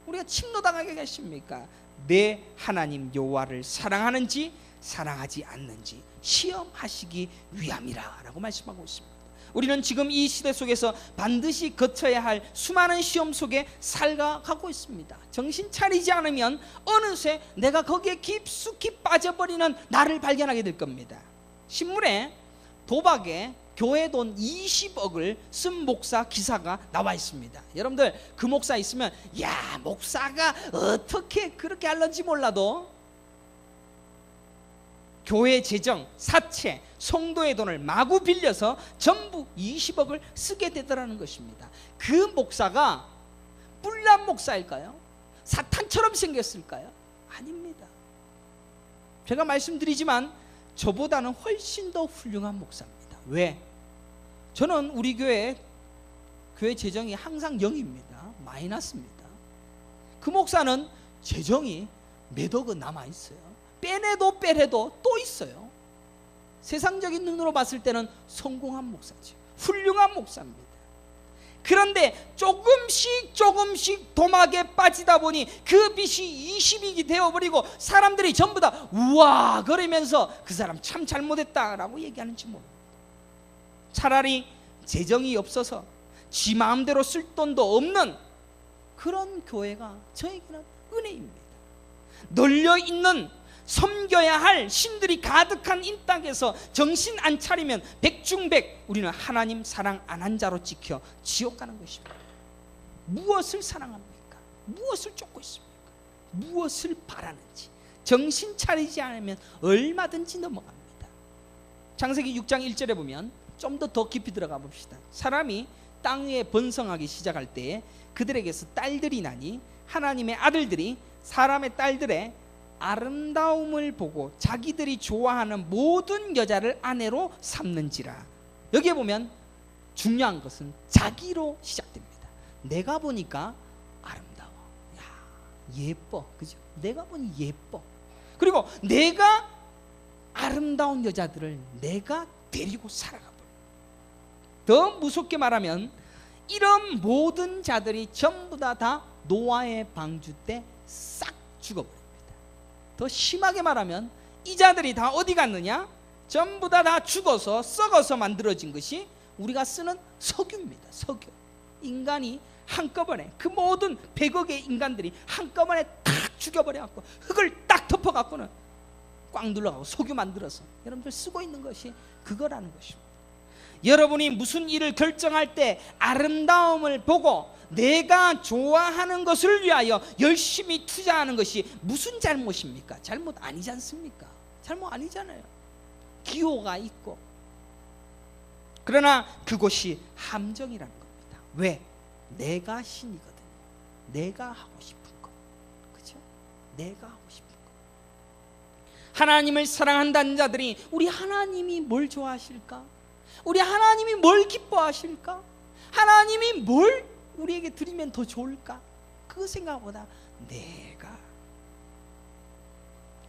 우리가 침노당하게 계십니까? 내 하나님 여호와를 사랑하는지 사랑하지 않는지 시험하시기 위함이라 라고 말씀하고 있습니다. 우리는 지금 이 시대 속에서 반드시 거쳐야 할 수많은 시험 속에 살아가고 있습니다. 정신 차리지 않으면 어느새 내가 거기에 깊숙이 빠져버리는 나를 발견하게 될 겁니다. 신문에 도박에 교회 돈 20억을 쓴 목사 기사가 나와 있습니다. 여러분들 그 목사 있으면 야 목사가 어떻게 그렇게 할런지 몰라도 교회 재정, 사채, 성도의 돈을 마구 빌려서 전부 20억을 쓰게 되더라는 것입니다. 그 목사가 뿔난 목사일까요? 사탄처럼 생겼을까요? 아닙니다. 제가 말씀드리지만 저보다는 훨씬 더 훌륭한 목사입니다. 왜? 저는 우리 교회 재정이 항상 0입니다. 마이너스입니다. 그 목사는 재정이 몇 억은 남아있어요. 빼내도 또 있어요. 세상적인 눈으로 봤을 때는 성공한 목사죠. 훌륭한 목사입니다. 그런데 조금씩 도막에 빠지다 보니 그 빚이 20억이 되어버리고 사람들이 전부 다 우와 그러면서 그 사람 참 잘못했다라고 얘기하는지 모릅니다. 차라리 재정이 없어서 지 마음대로 쓸 돈도 없는 그런 교회가 저에게는 은혜입니다. 널려있는 섬겨야 할 신들이 가득한 이 땅에서 정신 안 차리면 백중백 우리는 하나님 사랑 안 한 자로 찍혀 지옥 가는 것입니다. 무엇을 사랑합니까? 무엇을 쫓고 있습니까? 무엇을 바라는지 정신 차리지 않으면 얼마든지 넘어갑니다. 창세기 6장 1절에 보면 좀 더 깊이 들어가 봅시다. 사람이 땅 위에 번성하기 시작할 때에 그들에게서 딸들이 나니 하나님의 아들들이 사람의 딸들의 아름다움을 보고 자기들이 좋아하는 모든 여자를 아내로 삼는지라. 여기에 보면 중요한 것은 자기로 시작됩니다. 내가 보니까 아름다워. 야, 예뻐. 그죠? 내가 보니 예뻐. 그리고 내가 아름다운 여자들을 내가 데리고 살아가 버려. 더 무섭게 말하면 이런 모든 자들이 전부 다 노아의 방주 때 싹 죽어버립니다. 더 심하게 말하면 이 자들이 다 어디 갔느냐? 전부 다 죽어서 썩어서 만들어진 것이 우리가 쓰는 석유입니다. 석유. 인간이 한꺼번에 그 모든 100억의 인간들이 한꺼번에 딱 죽여버려갖고 흙을 딱 덮어갖고는 꽉 눌러가고 석유 만들어서 여러분들 쓰고 있는 것이 그거라는 것입니다. 여러분이 무슨 일을 결정할 때 아름다움을 보고 내가 좋아하는 것을 위하여 열심히 투자하는 것이 무슨 잘못입니까? 잘못 아니지 않습니까? 잘못 아니잖아요. 기호가 있고. 그러나 그것이 함정이라는 겁니다. 왜? 내가 신이거든요. 내가 하고 싶은 것. 그렇죠? 내가 하고 싶은 것. 하나님을 사랑한다는 자들이 우리 하나님이 뭘 좋아하실까? 우리 하나님이 뭘 기뻐하실까? 하나님이 뭘 우리에게 드리면 더 좋을까? 그 생각보다 내가.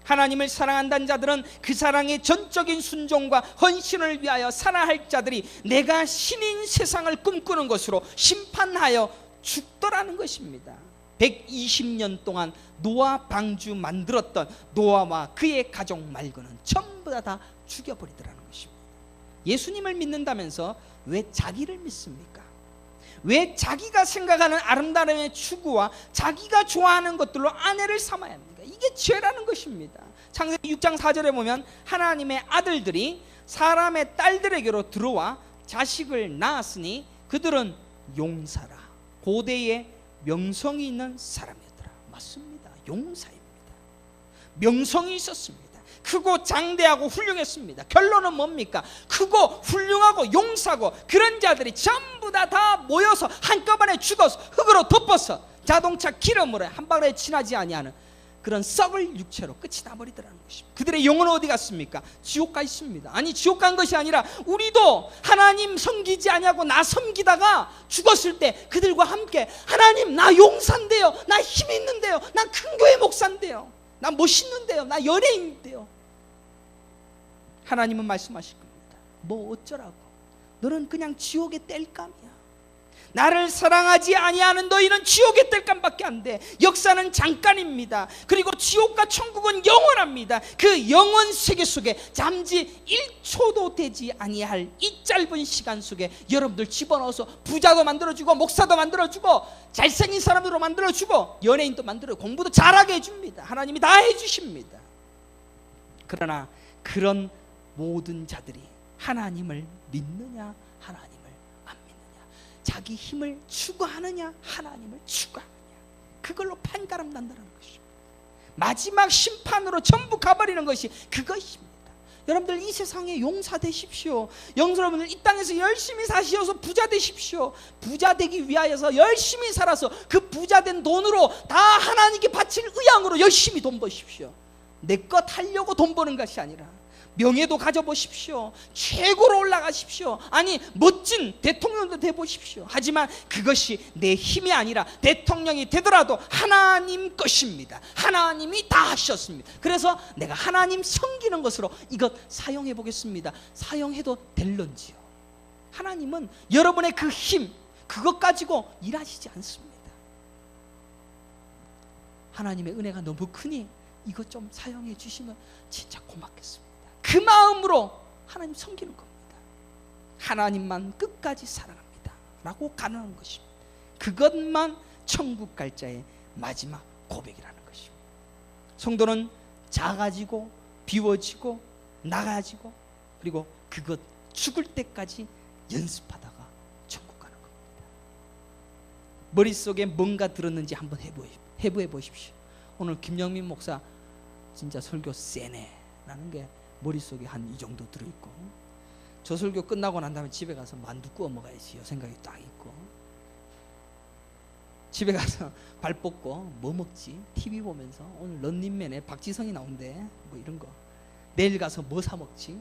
하나님을 사랑한다는 자들은 그 사랑의 전적인 순종과 헌신을 위하여 살아할 자들이 내가 신인 세상을 꿈꾸는 것으로 심판하여 죽더라는 것입니다. 120년 동안 노아 방주 만들었던 노아와 그의 가족 말고는 전부 다 죽여버리더라는 것입니다. 예수님을 믿는다면서 왜 자기를 믿습니까? 왜 자기가 생각하는 아름다움의 추구와 자기가 좋아하는 것들로 아내를 삼아야 합니까? 이게 죄라는 것입니다. 창세기 6장 4절에 보면 하나님의 아들들이 사람의 딸들에게로 들어와 자식을 낳았으니 그들은 용사라. 고대에 명성이 있는 사람이었더라. 맞습니다. 용사입니다. 명성이 있었습니다. 크고 장대하고 훌륭했습니다. 결론은 뭡니까? 크고 훌륭하고 용사고 그런 자들이 전부 다 모여서 한꺼번에 죽어서 흙으로 덮어서 자동차 기름으로 한 방울에 지나지 아니하는 그런 썩을 육체로 끝이 나버리더라는 것입니다. 그들의 영혼은 어디 갔습니까? 지옥 가 있습니다. 아니 지옥 간 것이 아니라 우리도 하나님 섬기지 아니하고 나 섬기다가 죽었을 때 그들과 함께 하나님 나 용사인데요, 나 힘 있는데요, 나 큰 교회 목사인데요, 나 멋있는데요, 나 연예인인데요. 하나님은 말씀하실 겁니다. 뭐 어쩌라고? 너는 그냥 지옥의 땔감이야. 나를 사랑하지 아니하는 너희는 지옥의 땔감밖에 안 돼. 역사는 잠깐입니다. 그리고 지옥과 천국은 영원합니다. 그 영원 세계 속에 잠시 1초도 되지 아니할 이 짧은 시간 속에 여러분들 집어넣어서 부자도 만들어주고 목사도 만들어주고 잘생긴 사람으로 만들어주고 연예인도 만들어 공부도 잘하게 해줍니다. 하나님이 다 해주십니다. 그러나 그런 모든 자들이 하나님을 믿느냐 하나님을 안 믿느냐, 자기 힘을 추구하느냐 하나님을 추구하느냐, 그걸로 판가름 난다는 것입니다. 마지막 심판으로 전부 가버리는 것이 그것입니다. 여러분들 이 세상에 용사 되십시오. 여러분들 이 땅에서 열심히 사시어서 부자 되십시오. 부자 되기 위하여서 열심히 살아서 그 부자 된 돈으로 다 하나님께 바칠 의향으로 열심히 돈 버십시오. 내 것 하려고 돈 버는 것이 아니라 명예도 가져보십시오. 최고로 올라가십시오. 아니 멋진 대통령도 돼보십시오. 하지만 그것이 내 힘이 아니라 대통령이 되더라도 하나님 것입니다. 하나님이 다 하셨습니다. 그래서 내가 하나님 섬기는 것으로 이것 사용해 보겠습니다. 사용해도 될런지요? 하나님은 여러분의 그 힘, 그것 가지고 일하시지 않습니다. 하나님의 은혜가 너무 크니 이것 좀 사용해 주시면 진짜 고맙겠습니다. 그 마음으로 하나님 섬기는 겁니다. 하나님만 끝까지 사랑합니다 라고 가능한 것입니다. 그것만 천국 갈 자의 마지막 고백이라는 것입니다. 성도는 작아지고 비워지고 나가지고 그리고 그것 죽을 때까지 연습하다가 천국 가는 겁니다. 머릿속에 뭔가 들었는지 한번 해부해 보십시오. 오늘 김영민 목사 진짜 설교 세네 라는 게 머릿속에 한 이 정도 들어있고, 저 설교 끝나고 난 다음에 집에 가서 만두 구워 먹어야지 이 생각이 딱 있고, 집에 가서 발 뻗고 뭐 먹지? TV 보면서 오늘 런닝맨에 박지성이 나온대 뭐 이런 거, 내일 가서 뭐 사 먹지?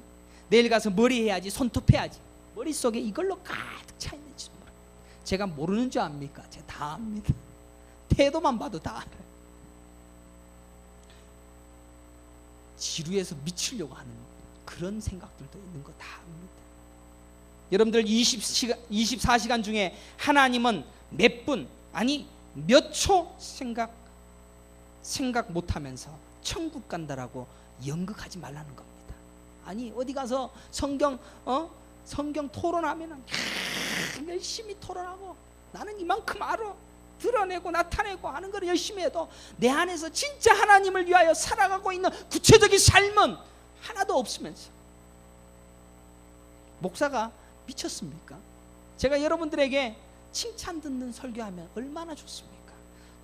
내일 가서 머리 해야지, 손톱 해야지, 머릿속에 이걸로 가득 차 있는지 모릅니다. 제가 모르는 줄 압니까? 제가 다 압니다. 태도만 봐도 다 알아요. 지루해서 미치려고 하는 그런 생각들도 있는 거 다 압니다. 여러분들 24시간 중에 하나님은 몇 분, 아니 몇 초 생각 못하면서 천국 간다라고 연극하지 말라는 겁니다. 아니 어디 가서 성경 토론하면은 열심히 토론하고 나는 이만큼 알아 드러내고 나타내고 하는 걸 열심히 해도 내 안에서 진짜 하나님을 위하여 살아가고 있는 구체적인 삶은 하나도 없으면서 목사가 미쳤습니까? 제가 여러분들에게 칭찬 듣는 설교하면 얼마나 좋습니까?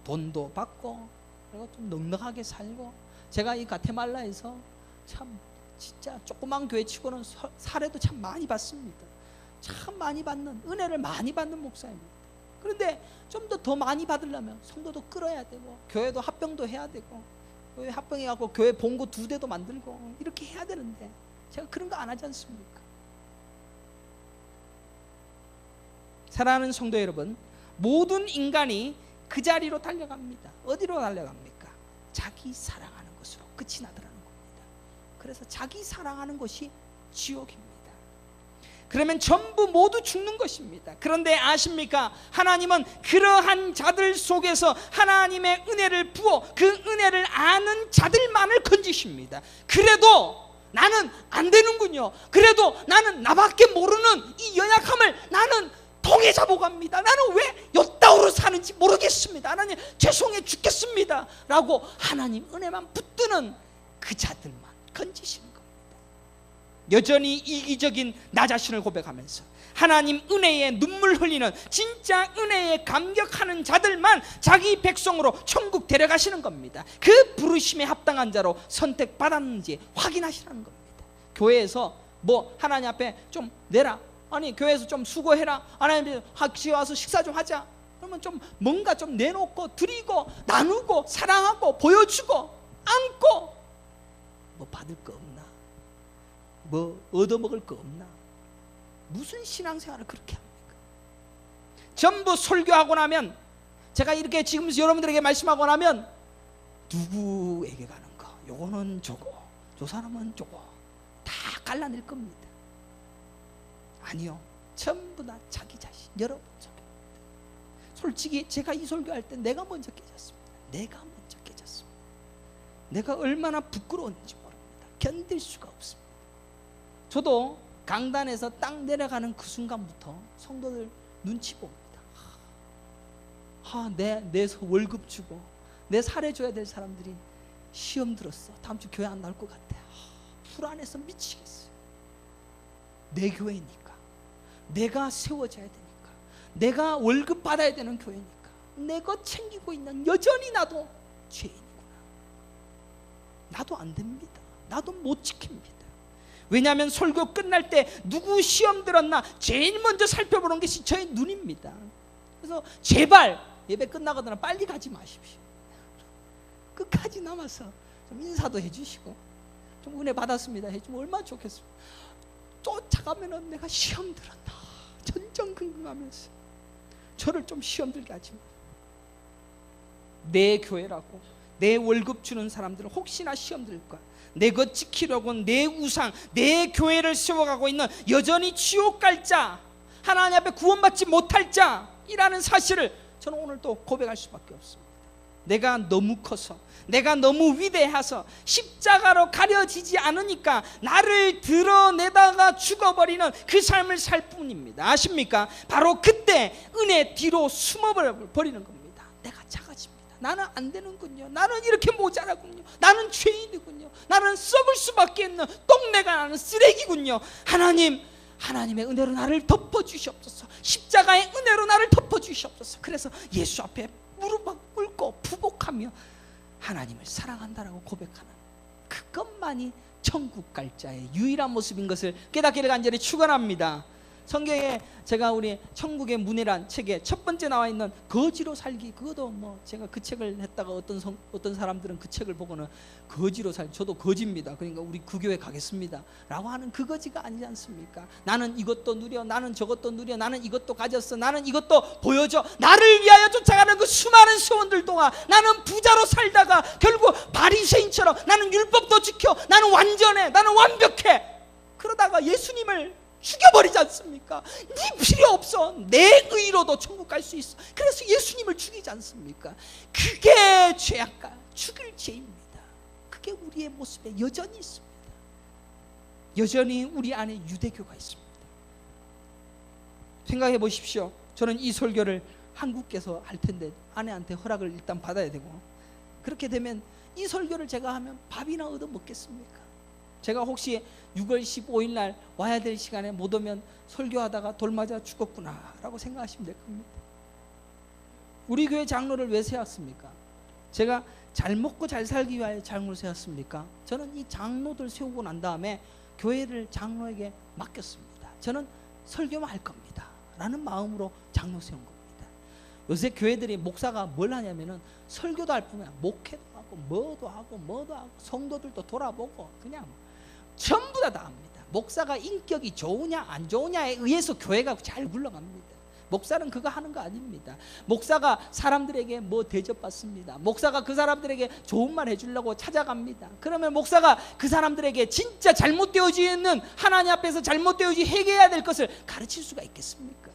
돈도 받고 그리고 좀 넉넉하게 살고, 제가 이 가테말라에서 참 진짜 조그만 교회 치고는 사례도 참 많이 받습니다. 참 많이 받는, 은혜를 많이 받는 목사입니다. 그런데 좀 더 많이 받으려면 성도도 끌어야 되고 교회도 합병도 해야 되고, 교회 합병해갖고 교회 본고 2대도 만들고 이렇게 해야 되는데 제가 그런 거 안 하지 않습니까? 사랑하는 성도 여러분, 모든 인간이 그 자리로 달려갑니다. 어디로 달려갑니까? 자기 사랑하는 것으로 끝이 나더라는 겁니다. 그래서 자기 사랑하는 것이 지옥입니다. 그러면 전부 모두 죽는 것입니다. 그런데 아십니까? 하나님은 그러한 자들 속에서 하나님의 은혜를 부어 그 은혜를 아는 자들만을 건지십니다. 그래도 나는 안 되는군요. 그래도 나는 나밖에 모르는 이 연약함을 나는 통해 잡아갑니다. 나는 왜 여따오로 사는지 모르겠습니다. 하나님 죄송해 죽겠습니다 라고 하나님 은혜만 붙드는 그 자들만 건지시는 겁니다. 여전히 이기적인 나 자신을 고백하면서 하나님 은혜에 눈물 흘리는 진짜 은혜에 감격하는 자들만 자기 백성으로 천국 데려가시는 겁니다. 그 부르심에 합당한 자로 선택받았는지 확인하시라는 겁니다. 교회에서 뭐 하나님 앞에 좀 내라, 아니 교회에서 좀 수고해라, 하나님 같이 와서 식사 좀 하자, 그러면 좀 뭔가 좀 내놓고 드리고 나누고 사랑하고 보여주고 안고 뭐 받을 거 없나, 뭐 얻어먹을 거 없나, 무슨 신앙생활을 그렇게 합니까? 전부 설교하고 나면, 제가 이렇게 지금 여러분들에게 말씀하고 나면 누구에게 가는 거, 요거는 저거, 저 사람은 저거 다 갈라낼 겁니다. 아니요, 전부 다 자기 자신, 여러분 자기. 솔직히 제가 이 설교할 때 내가 먼저 깨졌습니다. 내가 먼저 깨졌습니다. 내가 얼마나 부끄러웠는지 모릅니다. 견딜 수가 없습니다. 저도 강단에서 딱 내려가는 그 순간부터 성도들 눈치 봅니다. 내 월급 주고 내 살해줘야 될 사람들이 시험 들었어, 다음 주 교회 안 나올 것 같아. 불안해서 미치겠어요. 내 교회니까, 내가 세워져야 되니까, 내가 월급 받아야 되는 교회니까, 내가 챙기고 있는 여전히 나도 죄인이구나. 나도 안 됩니다. 나도 못 지킵니다. 왜냐하면 설교 끝날 때 누구 시험 들었나 제일 먼저 살펴보는 것이 저의 눈입니다. 그래서 제발 예배 끝나거나 빨리 가지 마십시오. 끝까지 남아서 좀 인사도 해주시고 좀 은혜 받았습니다 해주면 얼마나 좋겠습니까? 쫓아가면은 내가 시험 들었나 전전긍긍하면서 저를 좀 시험 들게 하지 마. 내 교회라고 내 월급 주는 사람들은 혹시나 시험 들까, 내 것 지키려고 내 우상, 내 교회를 세워가고 있는 여전히 지옥 갈 자, 하나님 앞에 구원받지 못할 자이라는 사실을 저는 오늘 또 고백할 수밖에 없습니다. 내가 너무 커서, 내가 너무 위대해서 십자가로 가려지지 않으니까 나를 드러내다가 죽어버리는 그 삶을 살 뿐입니다. 아십니까? 바로 그때 은혜 뒤로 숨어버리는 겁니다. 내가 작아집니다. 나는 안 되는군요. 나는 이렇게 모자라군요. 나는 죄인이군요. 나는 썩을 수밖에 없는 똥내가 나는 쓰레기군요. 하나님의 은혜로 나를 덮어주시옵소서. 십자가의 은혜로 나를 덮어주시옵소서. 그래서 예수 앞에 무릎 꿇고 부복하며 하나님을 사랑한다라고 고백하는 그것만이 천국 갈 자의 유일한 모습인 것을 깨닫기를 간절히 축원합니다. 성경에 제가 우리 천국의 문이란 책에 첫 번째 나와 있는 거지로 살기, 그것도 뭐 제가 그 책을 했다가 어떤 사람들은 그 책을 보고는 거지로 저도 거지입니다, 그러니까 우리 그 교회 가겠습니다 라고 하는 그 거지가 아니지 않습니까? 나는 이것도 누려, 나는 저것도 누려, 나는 이것도 가졌어, 나는 이것도 보여줘. 나를 위하여 쫓아가는 그 수많은 세원들 동안 나는 부자로 살다가 결국 바리새인처럼 나는 율법도 지켜, 나는 완전해, 나는 완벽해, 그러다가 예수님을 죽여버리지 않습니까? 네 필요 없어, 내 의로도 천국 갈 수 있어. 그래서 예수님을 죽이지 않습니까? 그게 죄악과 죽일 죄입니다. 그게 우리의 모습에 여전히 있습니다. 여전히 우리 안에 유대교가 있습니다. 생각해 보십시오. 저는 이 설교를 한국에서 할 텐데 아내한테 허락을 일단 받아야 되고, 그렇게 되면 이 설교를 제가 하면 밥이나 얻어 먹겠습니까? 제가 혹시 6월 15일 날 와야 될 시간에 못 오면 설교하다가 돌 맞아 죽었구나 라고 생각하시면 될 겁니다. 우리 교회 장로를 왜 세웠습니까? 제가 잘 먹고 잘 살기 위하여 장로를 세웠습니까? 저는 이 장로들 세우고 난 다음에 교회를 장로에게 맡겼습니다. 저는 설교만 할 겁니다 라는 마음으로 장로 세운 겁니다. 요새 교회들이 목사가 뭘 하냐면은 설교도 할 뿐만 아니라 목회도 하고 뭐도 하고 성도들도 돌아보고 그냥 전부 다 합니다. 목사가 인격이 좋으냐 안 좋으냐에 의해서 교회가 잘 굴러갑니다. 목사는 그거 하는 거 아닙니다. 목사가 사람들에게 뭐 대접받습니다. 목사가 그 사람들에게 좋은 말 해주려고 찾아갑니다. 그러면 목사가 그 사람들에게 진짜 잘못되어져 있는, 하나님 앞에서 잘못되어져 해결해야 될 것을 가르칠 수가 있겠습니까?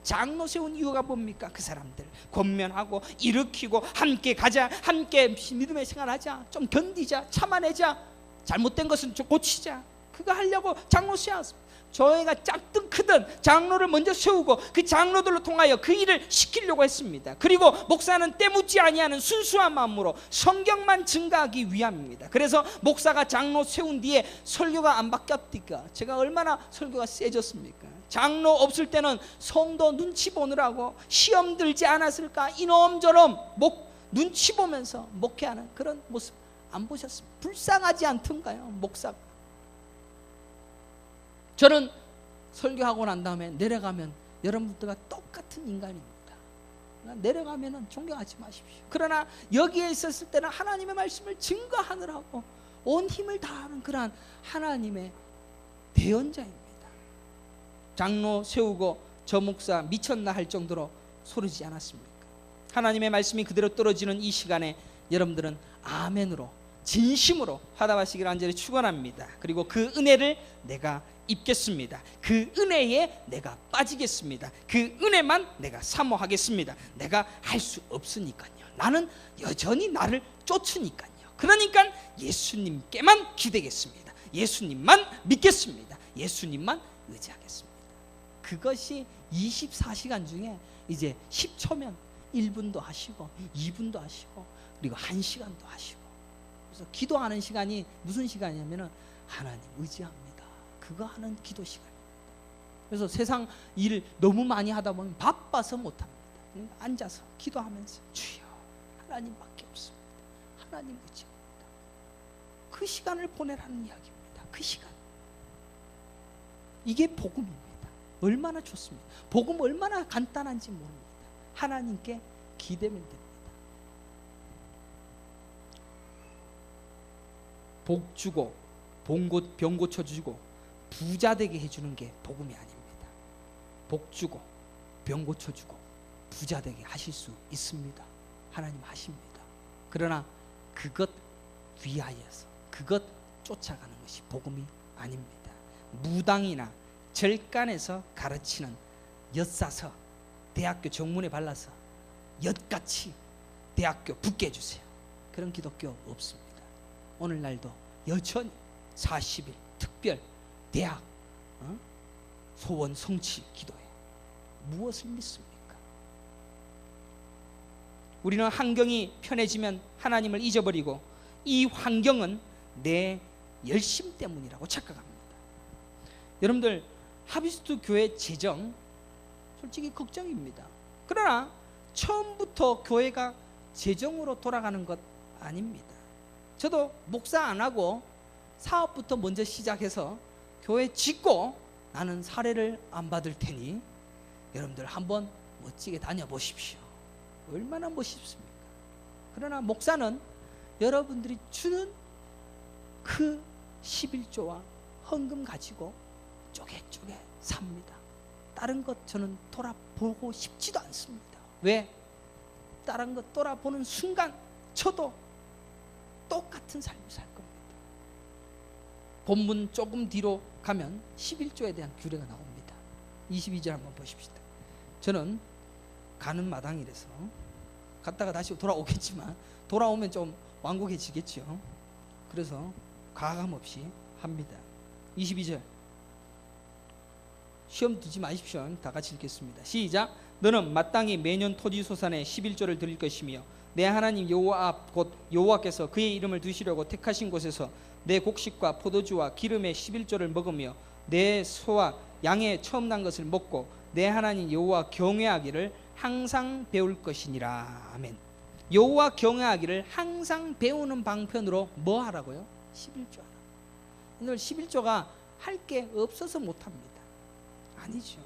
장로 세운 이유가 뭡니까? 그 사람들 권면하고 일으키고 함께 가자, 함께 믿음의 생활하자, 좀 견디자, 참아내자, 잘못된 것은 좀 고치자, 그거 하려고 장로 세웠습니다. 저희가 작든 크든 장로를 먼저 세우고 그 장로들로 통하여 그 일을 시키려고 했습니다. 그리고 목사는 때묻지 아니하는 순수한 마음으로 성경만 증가하기 위함입니다. 그래서 목사가 장로 세운 뒤에 설교가 안 바뀌었니까 제가 얼마나 설교가 세졌습니까? 장로 없을 때는 성도 눈치 보느라고 시험 들지 않았을까, 이놈저놈 눈치 보면서 목회하는 그런 모습 안 보셨습니까? 불쌍하지 않던가요? 목사가. 저는 설교하고 난 다음에 내려가면 여러분들과 똑같은 인간입니다. 내려가면 존경하지 마십시오. 그러나 여기에 있었을 때는 하나님의 말씀을 증거하느라고 온 힘을 다하는 그러한 하나님의 대언자입니다. 장로 세우고 저 목사 미쳤나 할 정도로 소리지 않았습니까? 하나님의 말씀이 그대로 떨어지는 이 시간에 여러분들은 아멘으로 진심으로 화답하시기를 간절히 축원합니다. 그리고 그 은혜를 내가 입겠습니다. 그 은혜에 내가 빠지겠습니다. 그 은혜만 내가 사모하겠습니다. 내가 할 수 없으니까요. 나는 여전히 나를 쫓으니까요. 그러니까 예수님께만 기대겠습니다. 예수님만 믿겠습니다. 예수님만 의지하겠습니다. 그것이 24시간 중에 이제 10초면 1분도 하시고 2분도 하시고 그리고 1시간도 하시고, 그래서 기도하는 시간이 무슨 시간이냐면은 하나님 의지합니다, 그거 하는 기도 시간입니다. 그래서 세상 일 너무 많이 하다 보면 바빠서 못합니다. 그러니까 앉아서 기도하면서 주여 하나님밖에 없습니다, 하나님 의지합니다, 그 시간을 보내라는 이야기입니다. 그 시간, 이게 복음입니다. 얼마나 좋습니다. 복음 얼마나 간단한지 모릅니다. 하나님께 기대면 됩니다. 복 주고 병 고쳐주고 부자 되게 해주는 게 복음이 아닙니다. 복 주고 병 고쳐주고 부자 되게 하실 수 있습니다. 하나님 하십니다. 그러나 그것 위하여서 그것 쫓아가는 것이 복음이 아닙니다. 무당이나 절간에서 가르치는 엿사서 대학교 정문에 발라서 엿같이 대학교 붙게 해주세요, 그런 기독교 없습니다. 오늘날도 여전히 40일 특별 대학 소원 성취 기도에 무엇을 믿습니까? 우리는 환경이 편해지면 하나님을 잊어버리고 이 환경은 내 열심 때문이라고 착각합니다. 여러분들 하비스트 교회 재정 솔직히 걱정입니다. 그러나 처음부터 교회가 재정으로 돌아가는 것 아닙니다. 저도 목사 안 하고 사업부터 먼저 시작해서 교회 짓고 나는 사례를 안 받을 테니 여러분들 한번 멋지게 다녀보십시오. 얼마나 멋있습니까? 그러나 목사는 여러분들이 주는 그 11조와 헌금 가지고 쪼개쪼개 삽니다. 다른 것 저는 돌아보고 싶지도 않습니다. 왜? 다른 것 돌아보는 순간 저도 똑같은 삶을 살 겁니다. 본문 조금 뒤로 가면 11조에 대한 규례가 나옵니다. 22절 한번 보십시다. 저는 가는 마당이라서 갔다가 다시 돌아오겠지만 돌아오면 좀 완곡해지겠죠. 그래서 가감 없이 합니다. 22절 시험 두지 마십시오. 다 같이 읽겠습니다. 시작. 너는 마땅히 매년 토지소산의 11조를 드릴 것이며 내 하나님 여호와 앞 곧 여호와께서 그의 이름을 두시려고 택하신 곳에서 내 곡식과 포도주와 기름의 11조를 먹으며 내 소와 양의 처음 난 것을 먹고 내 하나님 여호와 경외하기를 항상 배울 것이니라. 아멘. 여호와 경외하기를 항상 배우는 방편으로 뭐 하라고요? 11조 하라. 오늘 11조가 할 게 없어서 못합니다. 아니죠.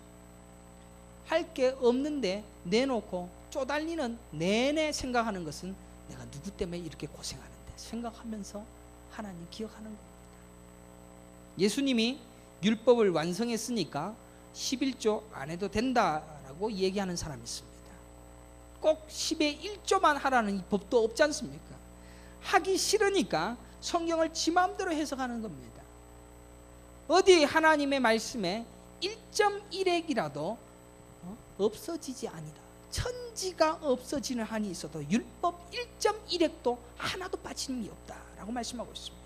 할 게 없는데 내놓고 쪼달리는 내내 생각하는 것은 내가 누구 때문에 이렇게 고생하는데 생각하면서 하나님 기억하는 겁니다. 예수님이 율법을 완성했으니까 11조 안 해도 된다라고 얘기하는 사람이 있습니다. 꼭 10의 1조만 하라는 이 법도 없지 않습니까? 하기 싫으니까 성경을 지 마음대로 해석하는 겁니다. 어디 하나님의 말씀에 1.1핵이라도 없어지지 아니라 천지가 없어지는 한이 있어도 율법 1.1핵도 하나도 빠짐이 없다라고 말씀하고 있습니다.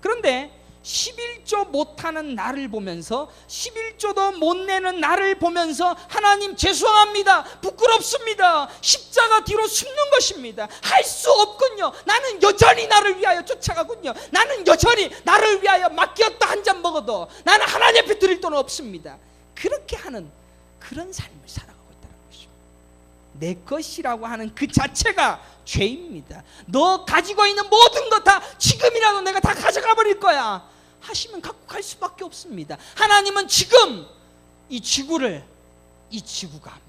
그런데 11조 못하는 나를 보면서 11조도 못 내는 나를 보면서 하나님 죄송합니다, 부끄럽습니다, 십자가 뒤로 숨는 것입니다. 할 수 없군요. 나는 여전히 나를 위하여 쫓아가군요. 나는 여전히 나를 위하여 맡겼다 한 잔 먹어도 나는 하나님 앞에 드릴 돈은 없습니다. 그렇게 하는 그런 삶을 살아가고 있다는 것입니다. 내 것이라고 하는 그 자체가 죄입니다. 너 가지고 있는 모든 것 다 지금이라도 내가 다 가져가 버릴 거야 하시면 갖고 갈 수밖에 없습니다. 하나님은 지금 이 지구가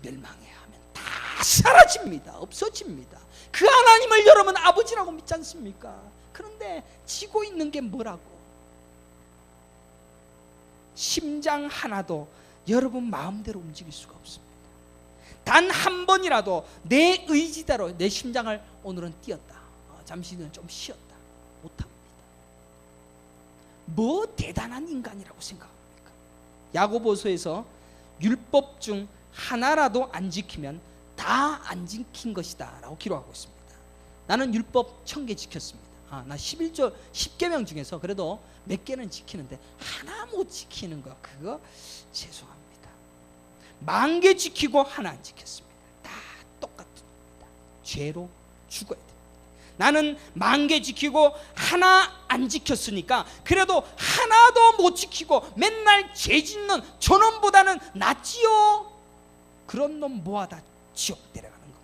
멸망해야 하면 다 사라집니다. 없어집니다. 그 하나님을 여러분 아버지라고 믿지 않습니까? 그런데 지고 있는 게 뭐라고? 심장 하나도 여러분 마음대로 움직일 수가 없습니다. 단 한 번이라도 내 의지대로 내 심장을 오늘은 뛰었다, 잠시는 좀 쉬었다 못합니다. 뭐 대단한 인간이라고 생각합니까? 야고보서에서 율법 중 하나라도 안 지키면 다 안 지킨 것이다 라고 기록하고 있습니다. 나는 율법 1000개 지켰습니다. 나 11조 10계명 중에서 그래도 몇 개는 지키는데 하나 못 지키는 거 그거 죄송합니다. 10,000개 지키고 하나 안 지켰습니다. 다 똑같습니다. 죄로 죽어야 됩니다. 나는 10,000개 지키고 하나 안 지켰으니까 그래도 하나도 못 지키고 맨날 죄 짓는 저놈보다는 낫지요. 그런 놈 모아다 지옥 데려가는 겁니다.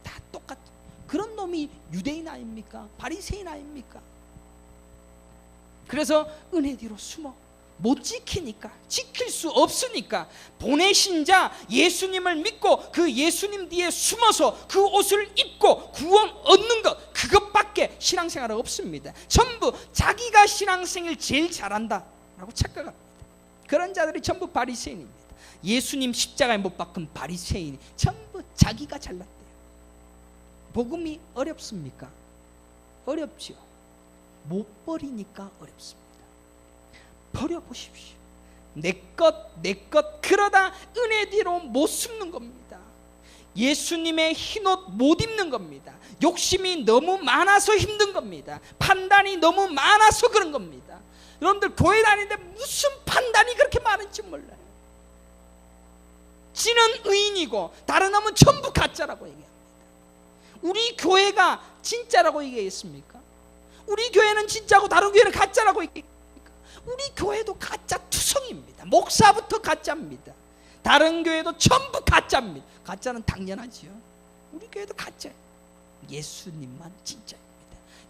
다 똑같. 그런 놈이 유대인 아닙니까? 바리새인 아닙니까? 그래서 은혜 뒤로 숨어 못 지키니까, 지킬 수 없으니까 보내신 자 예수님을 믿고 그 예수님 뒤에 숨어서 그 옷을 입고 구원 얻는 것, 그것밖에 신앙생활은 없습니다. 전부 자기가 신앙생활 제일 잘한다 라고 착각합니다. 그런 자들이 전부 바리새인입니다. 예수님 십자가에 못 박힌 바리새인이 전부 자기가 잘났대요. 복음이 어렵습니까? 어렵죠. 못 버리니까 어렵습니다. 버려보십시오. 내 것 그러다 은혜 뒤로 못 숨는 겁니다. 예수님의 흰옷 못 입는 겁니다. 욕심이 너무 많아서 힘든 겁니다. 판단이 너무 많아서 그런 겁니다. 여러분들 교회 다니는데 무슨 판단이 그렇게 많은지 몰라요. 지는 의인이고 다른 놈은 전부 가짜라고 얘기합니다. 우리 교회가 진짜라고 얘기했습니까? 우리 교회는 진짜고 다른 교회는 가짜라고 얘기합니까? 우리 교회도 가짜 투성입니다. 목사부터 가짜입니다. 다른 교회도 전부 가짜입니다. 가짜는 당연하지요. 우리 교회도 가짜예요. 예수님만 진짜입니다.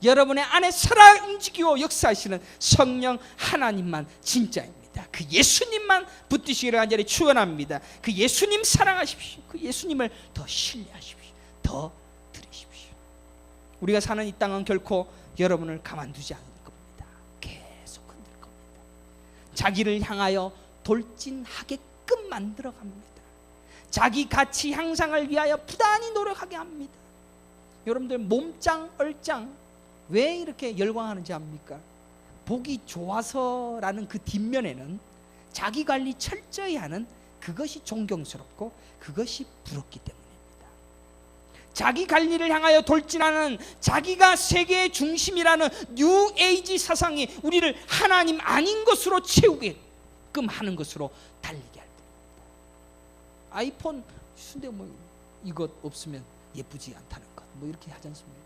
여러분의 안에 살아 움직이고 역사하시는 성령 하나님만 진짜입니다. 겁니다. 그 예수님만 붙드시기를 간절히 축원합니다. 그 예수님 사랑하십시오. 그 예수님을 더 신뢰하십시오. 더 들으십시오. 우리가 사는 이 땅은 결코 여러분을 가만두지 않을 겁니다. 계속 흔들 겁니다. 자기를 향하여 돌진하게끔 만들어 갑니다. 자기 가치 향상을 위하여 부단히 노력하게 합니다. 여러분들 몸짱 얼짱 왜 이렇게 열광하는지 압니까? 보기 좋아서라는 그 뒷면에는 자기 관리 철저히 하는 그것이 존경스럽고 그것이 부럽기 때문입니다. 자기 관리를 향하여 돌진하는 자기가 세계의 중심이라는 뉴 에이지 사상이 우리를 하나님 아닌 것으로 채우게끔 하는 것으로 달리게 할 뿐입니다. 아이폰 근데 뭐 이것 없으면 예쁘지 않다는 것 뭐 이렇게 하지 않습니까?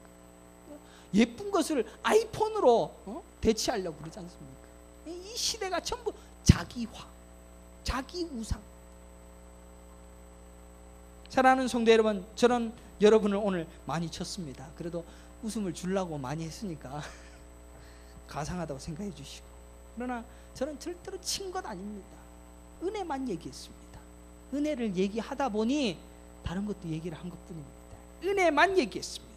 예쁜 것을 아이폰으로 대체하려고 그러지 않습니까? 이 시대가 전부 자기화, 자기 우상. 사랑하는 성도 여러분, 저는 여러분을 오늘 많이 쳤습니다. 그래도 웃음을 주려고 많이 했으니까 가상하다고 생각해 주시고. 그러나 저는 절대로 친 것 아닙니다. 은혜만 얘기했습니다. 은혜를 얘기하다 보니 다른 것도 얘기를 한 것뿐입니다. 은혜만 얘기했습니다.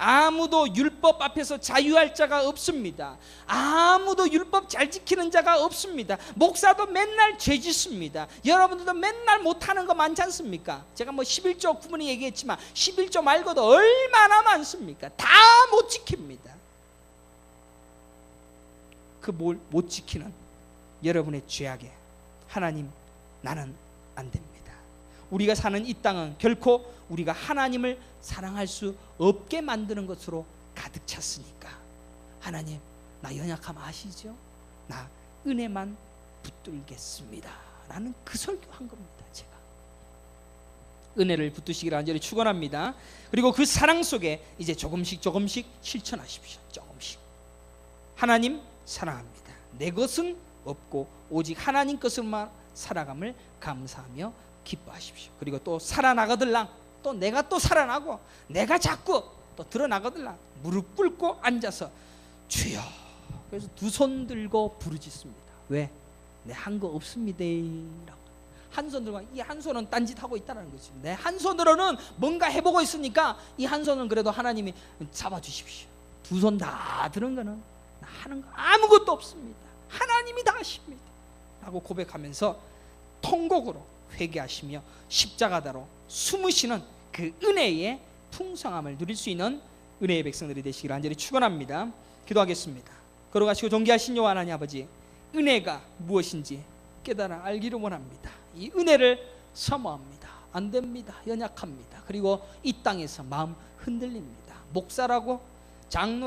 아무도 율법 앞에서 자유할 자가 없습니다. 아무도 율법 잘 지키는 자가 없습니다. 목사도 맨날 죄 짓습니다. 여러분들도 맨날 못하는 거 많지 않습니까? 제가 뭐 11조 구분이 얘기했지만 11조 말고도 얼마나 많습니까? 다 못 지킵니다. 그 못 지키는 여러분의 죄악에 하나님 나는 안 됩니다. 우리가 사는 이 땅은 결코 우리가 하나님을 사랑할 수 없게 만드는 것으로 가득 찼으니까 하나님 나 연약함 아시죠? 나 은혜만 붙들겠습니다 라는 그 설교한 겁니다. 제가 은혜를 붙드시기를 간절히 축원합니다. 그리고 그 사랑 속에 이제 조금씩 실천하십시오. 조금씩 하나님 사랑합니다. 내 것은 없고 오직 하나님 것으로만 살아감을 감사하며 기뻐하십시오. 그리고 또 살아나거들랑 또 내가 또 살아나고 내가 자꾸 또 드러나거들랑 무릎 꿇고 앉아서 주여 그래서 두 손 들고 부르짖습니다. 왜? 내 한 거 없습니다 라고. 한 손 들고 이 한 손은 딴짓하고 있다는 거죠. 내 한 손으로는 뭔가 해보고 있으니까 이 한 손은 그래도 하나님이 잡아주십시오. 두 손 다 들은 거는 하는 거 아무것도 없습니다. 하나님이 다 하십니다 라고 고백하면서 통곡으로 회개하시며 십자가다로 숨으시는 그 은혜의 풍성함을 누릴 수 있는 은혜의 백성들이 되시기를 간절히 축원합니다. 기도하겠습니다. 걸어가시고 존귀하신 여호와 하나님 아버지, 은혜가 무엇인지 깨달아 알기를 원합니다. 이 은혜를 사모합니다. 안 됩니다. 연약합니다. 그리고 이 땅에서 마음 흔들립니다. 목사라고 장로라고